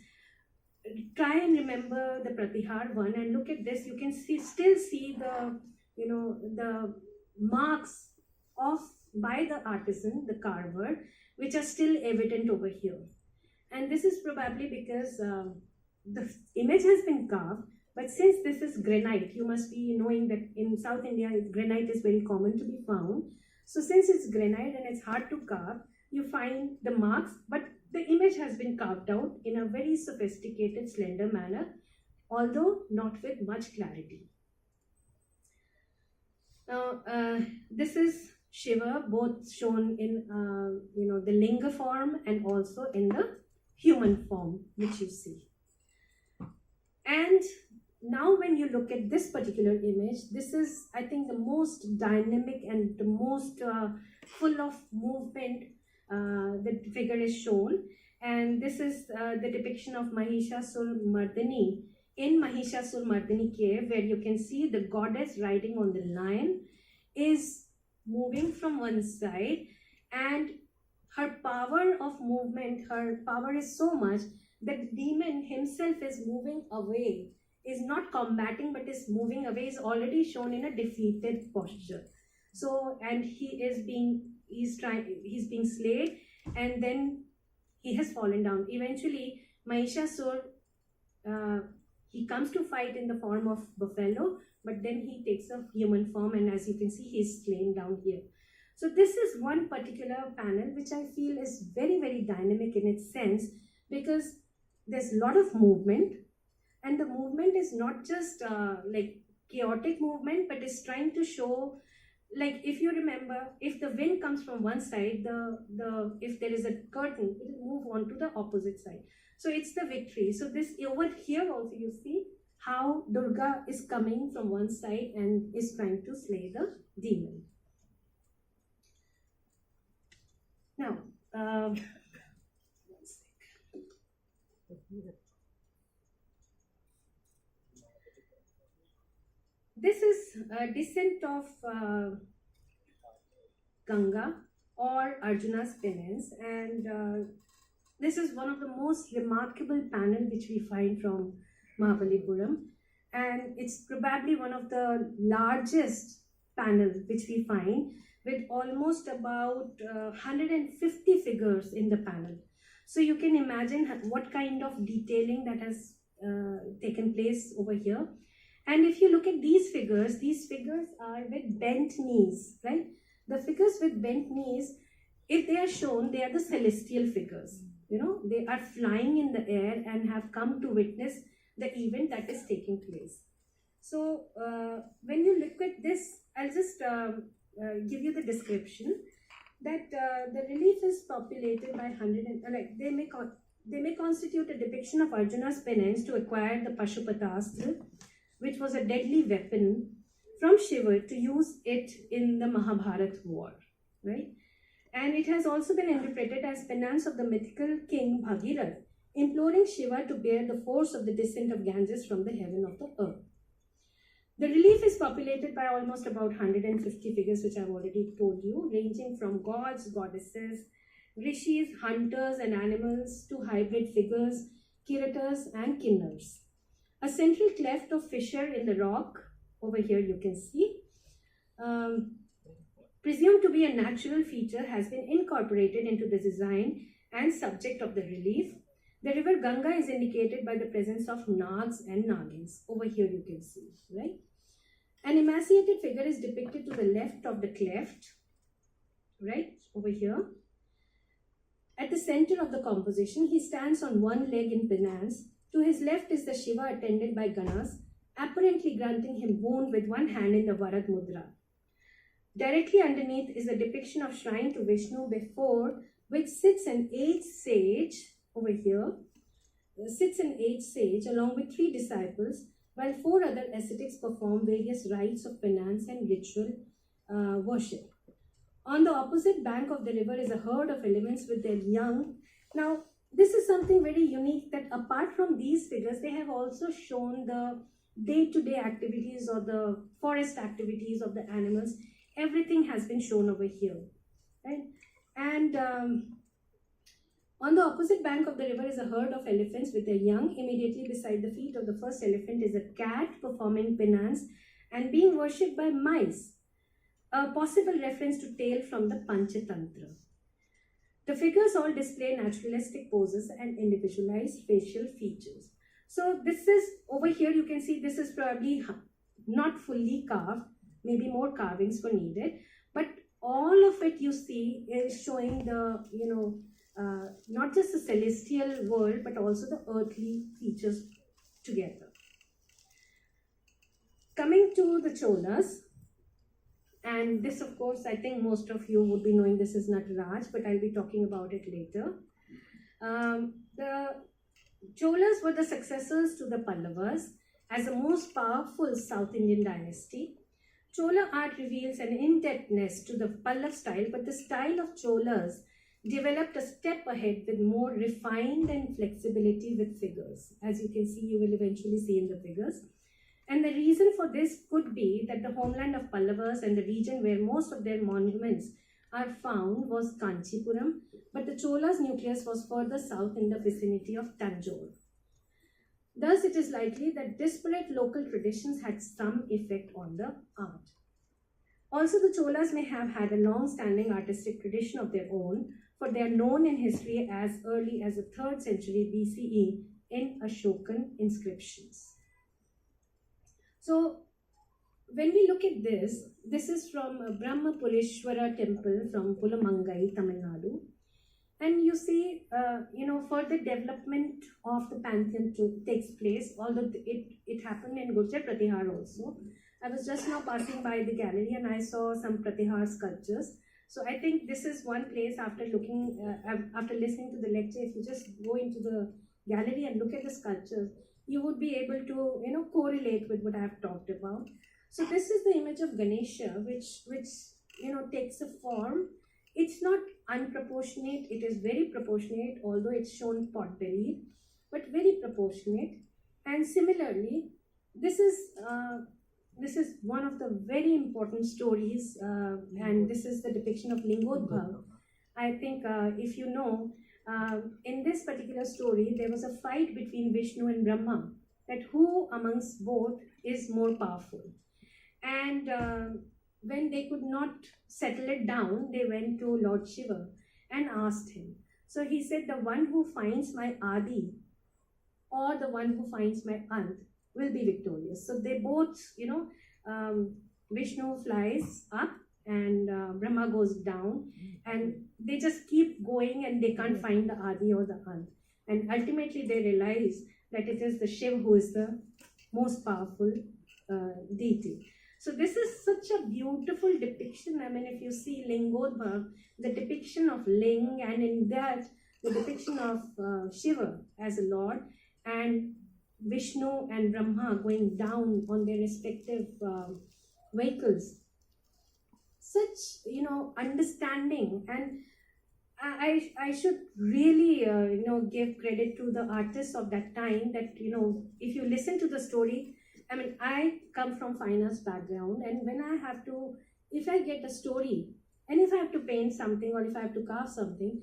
try and remember the Pratihar one and look at this. You can still see the, you know, the marks of by the artisan, the carver, which are still evident over here. And this is probably because the image has been carved, but since this is granite, you must be knowing that in South India, granite is very common to be found. So since it's granite and it's hard to carve, you find the marks, but the image has been carved out in a very sophisticated, slender manner, although not with much clarity. Now, this is Shiva, both shown in you know, the linga form and also in the human form, which you see. And now when you look at this particular image, this is, I think, the most dynamic and the most full of movement the figure is shown. And this is the depiction of Mahishasur-Mardini in Mahishasur-Mardini cave, where you can see the goddess riding on the lion is moving from one side, and her power of movement, her power is so much that the demon himself is moving away, is not combating but is moving away, is already shown in a defeated posture. So, and he's being slayed, and then he has fallen down. Eventually, Mahishasur, he comes to fight in the form of buffalo, but then he takes a human form, and as you can see, he's slain down here. So this is one particular panel which I feel is very, very dynamic in its sense, because there's a lot of movement, and the movement is not just like chaotic movement, but is trying to show, like, if you remember, if the wind comes from one side, if there is a curtain, it will move on to the opposite side. So it's the victory. So this over here also you see how Durga is coming from one side and is trying to slay the demon. Now, this is a descent of Ganga or Arjuna's penance, and this is one of the most remarkable panels which we find from Mahabalipuram, and it's probably one of the largest panels which we find, with almost about 150 figures in the panel. So you can imagine what kind of detailing that has taken place over here. And if you look at these figures are with bent knees, right? The figures with bent knees, if they are shown, they are the celestial figures. You know, they are flying in the air and have come to witness the event that is taking place. So when you look at this, I'll just give you the description that the relief is populated by 100 and they may constitute a depiction of Arjuna's penance to acquire the Pashupatastra, which was a deadly weapon from Shiva to use it in the Mahabharata war, right? And it has also been interpreted as penance of the mythical king Bhagirath, imploring Shiva to bear the force of the descent of Ganges from the heaven of the earth. The relief is populated by almost about 150 figures, which I've already told you, ranging from gods, goddesses, rishis, hunters and animals to hybrid figures, kiratars and kinnars. A central cleft of fissure in the rock, over here you can see, presumed to be a natural feature, has been incorporated into the design and subject of the relief. The river Ganga is indicated by the presence of nags and nagins. Over here you can see, right? An emaciated figure is depicted to the left of the cleft, right, over here. At the center of the composition, he stands on one leg in penance. To his left is the Shiva attended by Ganas, apparently granting him boon with one hand in the Varad Mudra. Directly underneath is a depiction of shrine to Vishnu, before which sits an aged sage, over here, sits an aged sage along with 3 disciples, while 4 other ascetics perform various rites of penance and ritual worship. On the opposite bank of the river is a herd of elephants with their young. Now, this is something very unique, that apart from these figures, they have also shown the day-to-day activities or the forest activities of the animals. Everything has been shown over here, right? And on the opposite bank of the river is a herd of elephants with their young. Immediately beside the feet of the first elephant is a cat performing penance and being worshipped by mice, a possible reference to tale from the Panchatantra. The figures all display naturalistic poses and individualized facial features. So this is, over here you can see, this is probably not fully carved, maybe more carvings were needed, but all of it you see is showing the, not just the celestial world, but also the earthly features together. Coming to the Cholas, and this, of course, I think most of you would be knowing this is Nataraj, but I'll be talking about it later. The Cholas were the successors to the Pallavas as the most powerful South Indian dynasty. Chola art reveals an indebtedness to the Pallav style, but the style of Cholas developed a step ahead with more refined and flexibility with figures. As you can see, you will eventually see in the figures. And the reason for this could be that the homeland of Pallavas and the region where most of their monuments are found was Kanchipuram, but the Cholas' nucleus was further south in the vicinity of Tanjore. Thus, it is likely that disparate local traditions had some effect on the art. Also, the Cholas may have had a long-standing artistic tradition of their own, for they are known in history as early as the 3rd century BCE in Ashokan inscriptions. So, when we look at this, this is from Brahmapureshwara temple from Pulamangai, Tamil Nadu. And you see, further development of the pantheon takes place, although it happened in Gurjar Pratihar also. I was just now passing by the gallery and I saw some Pratihar sculptures. So I think this is one place, after listening to the lecture, if you just go into the gallery and look at the sculptures, you would be able to, correlate with what I have talked about. So this is the image of Ganesha, which takes a form. It's not unproportionate, it is very proportionate, although it's shown pot-bellied, but very proportionate. And similarly, this is one of the very important stories, and this is the depiction of Lingodbhav. I think if you know, in this particular story, there was a fight between Vishnu and Brahma, that who amongst both is more powerful. And when they could not settle it down, they went to Lord Shiva and asked him. So he said, the one who finds my Adi or the one who finds my Ant will be victorious. So they both, Vishnu flies up and Brahma goes down, and they just keep going and they can't find the Adi or the Ant. And ultimately they realize that it is the Shiv who is the most powerful deity. So this is such a beautiful depiction. I mean, if you see Lingodbhav, the depiction of Ling, and in that, the depiction of Shiva as a lord, and Vishnu and Brahma going down on their respective vehicles. Such, understanding. And I should really, give credit to the artists of that time, that, if you listen to the story, I mean, I come from fine arts background, and when if I get a story, and if I have to paint something or if I have to carve something,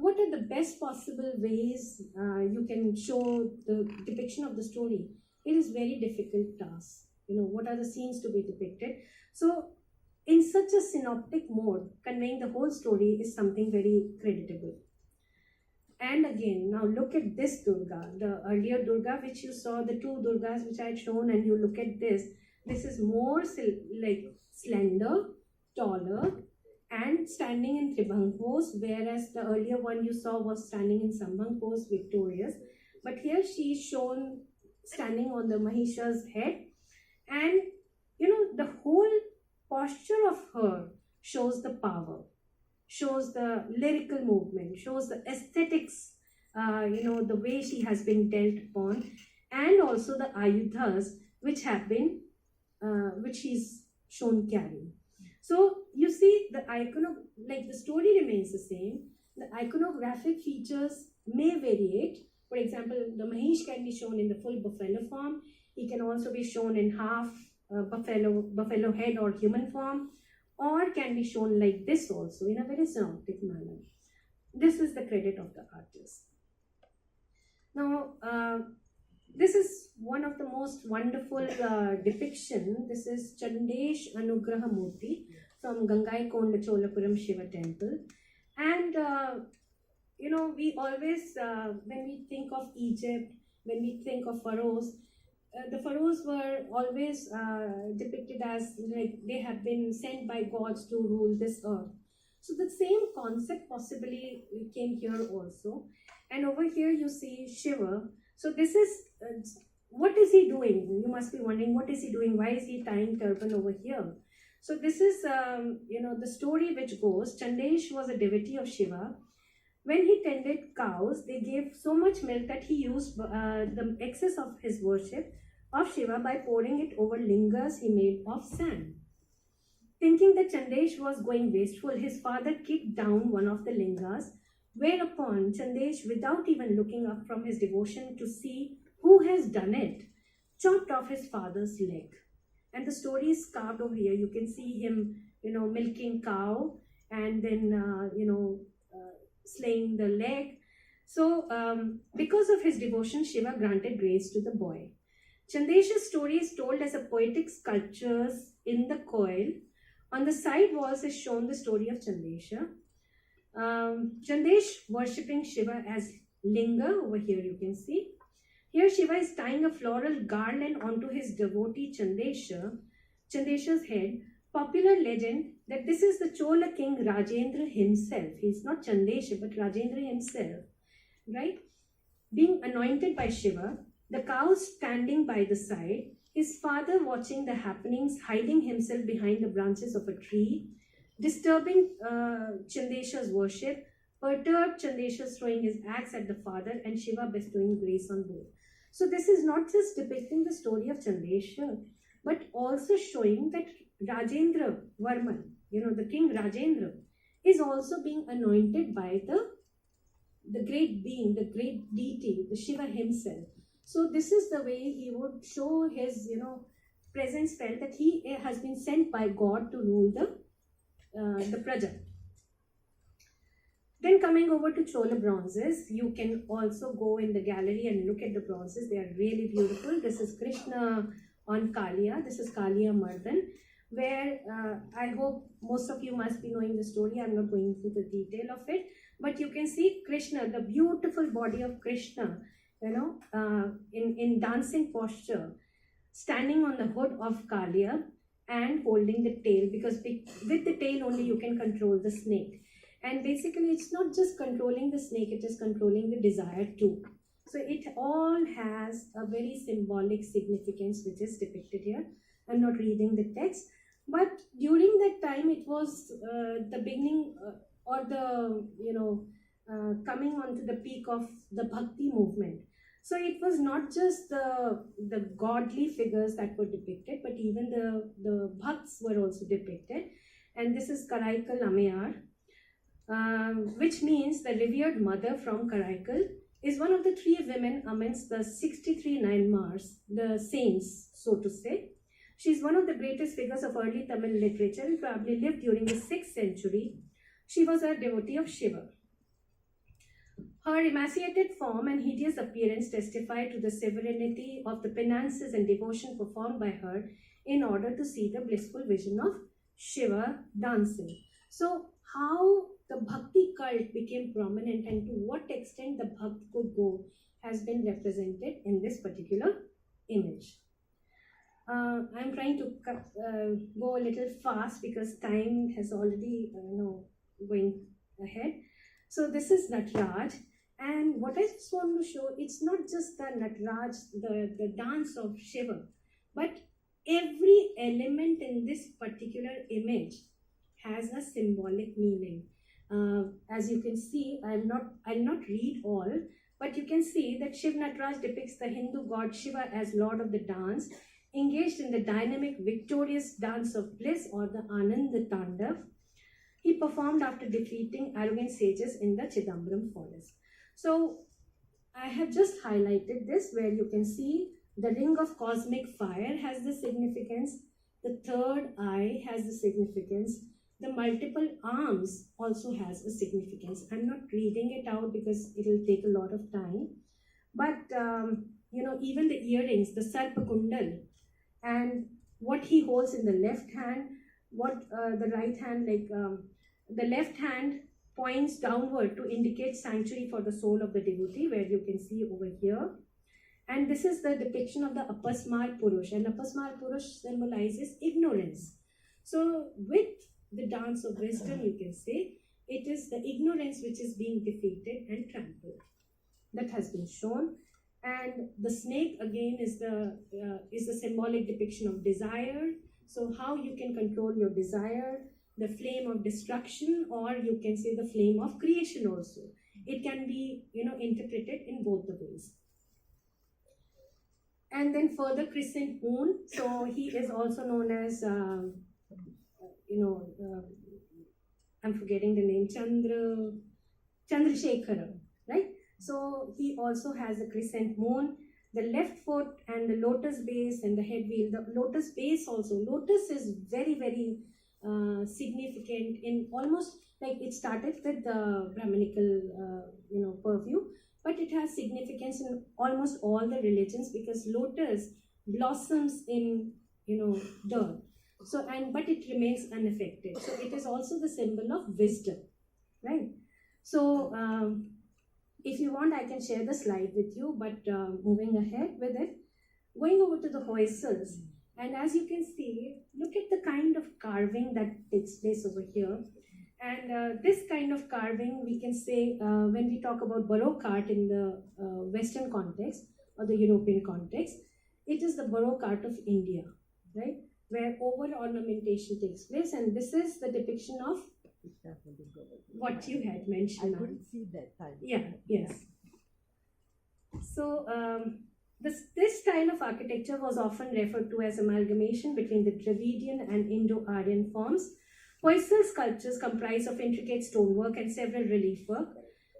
what are the best possible ways you can show the depiction of the story? It is very difficult task. What are the scenes to be depicted? So in such a synoptic mode, conveying the whole story is something very creditable. And again, now look at this Durga, the earlier Durga which you saw, the two Durgas which I had shown, and you look at this is more like slender, taller, and standing in Tribhang pose, whereas the earlier one you saw was standing in Sambhang pose, victorious. But here she is shown standing on the Mahisha's head, and the whole posture of her shows the power, shows the lyrical movement, shows the aesthetics, the way she has been dealt upon, and also the ayudhas which have been, which she's shown carrying. So you see, the story remains the same. The iconographic features may variate. For example, the Mahish can be shown in the full buffalo form. He can also be shown in half buffalo head or human form, or can be shown like this also in a very synoptic manner. This is the credit of the artist. Now, this is one of the most wonderful depiction. This is Chandesh Anugraha Murti from Gangaikonda Cholapuram Shiva Temple. And, we always, when we think of Egypt, when we think of pharaohs, the pharaohs were always depicted as like they have been sent by gods to rule this earth. So the same concept possibly came here also. And over here you see Shiva. So this is, what is he doing? You must be wondering, what is he doing? Why is he tying turban over here? So this is, the story which goes, Chandesh was a devotee of Shiva. When he tended cows, they gave so much milk that he used the excess of his worship of Shiva by pouring it over lingas he made of sand. Thinking that Chandesh was going wasteful, his father kicked down one of the lingas, whereupon Chandesh, without even looking up from his devotion to see who has done it, chopped off his father's leg. And the story is carved over here. You can see him, milking cow and then, slaying the leg. So, because of his devotion, Shiva granted grace to the boy. Chandesh's story is told as a poetic sculptures in the coil. On the side walls is shown the story of Chandesha. Chandesh worshipping Shiva as Linga, over here you can see. Here Shiva is tying a floral garland onto his devotee Chandesha's head. Popular legend that this is the Chola king Rajendra himself. He's not Chandesha but Rajendra himself, right? Being anointed by Shiva, the cow standing by the side, his father watching the happenings, hiding himself behind the branches of a tree, disturbing Chandesha's worship, perturbed Chandesha throwing his axe at the father, and Shiva bestowing grace on both. So this is not just depicting the story of Chandesha, but also showing that Rajendra Varman, the king Rajendra, is also being anointed by the great being, the great deity, the Shiva himself. So this is the way he would show his, presence felt that he has been sent by God to rule the Praja. Then coming over to Chola bronzes, you can also go in the gallery and look at the bronzes. They are really beautiful. This is Krishna on Kaliya. This is Kaliya Mardan, where I hope most of you must be knowing the story. I'm not going into the detail of it, but you can see Krishna, the beautiful body of Krishna, in dancing posture, standing on the hood of Kaliya and holding the tail, because with the tail only you can control the snake. And basically it's not just controlling the snake, it is controlling the desire too. So it all has a very symbolic significance which is depicted here. I'm not reading the text, but during that time it was the beginning or the, coming onto the peak of the bhakti movement. So it was not just the godly figures that were depicted, but even the bhakts were also depicted. And this is Karaikal Amayar, which means the revered mother from Karaikal is one of the 3 women amongst the 63 Nayanmars, the saints, so to say. She is one of the greatest figures of early Tamil literature and probably lived during the 6th century. She was a devotee of Shiva. Her emaciated form and hideous appearance testify to the severity of the penances and devotion performed by her in order to see the blissful vision of Shiva dancing. So, how the bhakti cult became prominent and to what extent the bhakt could go has been represented in this particular image. I'm trying to go a little fast because time has already, going ahead. So this is Nataraj, and what I just want to show, it's not just the Nataraj, the dance of Shiva, but every element in this particular image has a symbolic meaning. As you can see, I'll not read all, but you can see that Shiv Nataraj depicts the Hindu god Shiva as lord of the dance, engaged in the dynamic victorious dance of bliss or the Ananda Tandav. He performed after defeating arrogant sages in the Chidambaram forest. So I have just highlighted this where you can see the ring of cosmic fire has the significance, the third eye has the significance, the multiple arms also has a significance. I'm not reading it out because it will take a lot of time, but even the earrings, the Sarpa Kundal, and what he holds in the left hand, what the right hand, the left hand points downward to indicate sanctuary for the soul of the devotee, where you can see over here. And this is the depiction of the Apasmar Purush, and Apasmar Purush symbolizes ignorance. So with the dance of wisdom, you can say, it is the ignorance which is being defeated and trampled. That has been shown. And the snake again is the symbolic depiction of desire. So how you can control your desire, the flame of destruction, or you can say the flame of creation also. It can be, interpreted in both the ways. And then further crescent moon. So he is also known as, I'm forgetting the name, Chandrasekhara, right? So he also has a crescent moon, the left foot and the lotus base and the head wheel. The lotus base also, lotus is very, very significant in almost like it started with the Brahminical, purview, but it has significance in almost all the religions because lotus blossoms in, dirt. So, but it remains unaffected. So it is also the symbol of wisdom, right? So, if you want, I can share the slide with you, but moving ahead with it, going over to the Hoysals, and as you can see, look at the kind of carving that takes place over here. And this kind of carving, we can say, when we talk about Baroque art in the Western context or the European context, it is the Baroque art of India, right? Where over ornamentation takes place, and this is the depiction of what you had mentioned. I couldn't see that time. Yeah, yes. So this style of architecture was often referred to as amalgamation between the Dravidian and Indo-Aryan forms. Hoysal sculptures comprise of intricate stonework and several relief work.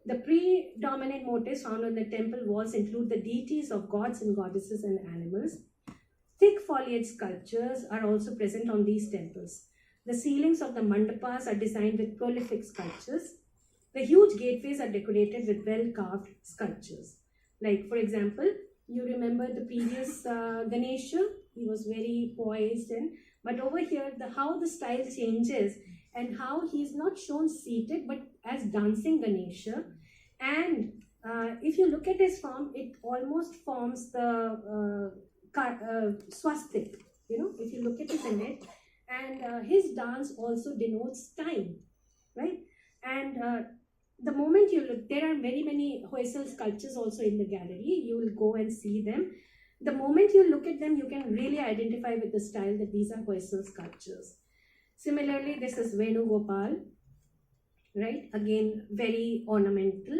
The predominant motifs found on the temple walls include the deities of gods and goddesses and animals. Thick foliage sculptures are also present on these temples. The ceilings of the mandapas are designed with prolific sculptures. The huge gateways are decorated with well-carved sculptures. Like, for example, you remember the previous Ganesha, he was very poised, but over here, how the style changes and how he is not shown seated, but as dancing Ganesha. And if you look at his form, it almost forms the swastik, if you look at his image. And his dance also denotes time, right? And the moment you look, there are very many Hoysal sculptures also in the gallery. You will go and see them. The moment you look at them, you can really identify with the style that these are Hoysal sculptures. Similarly, this is Venugopal, right? Again, very ornamental.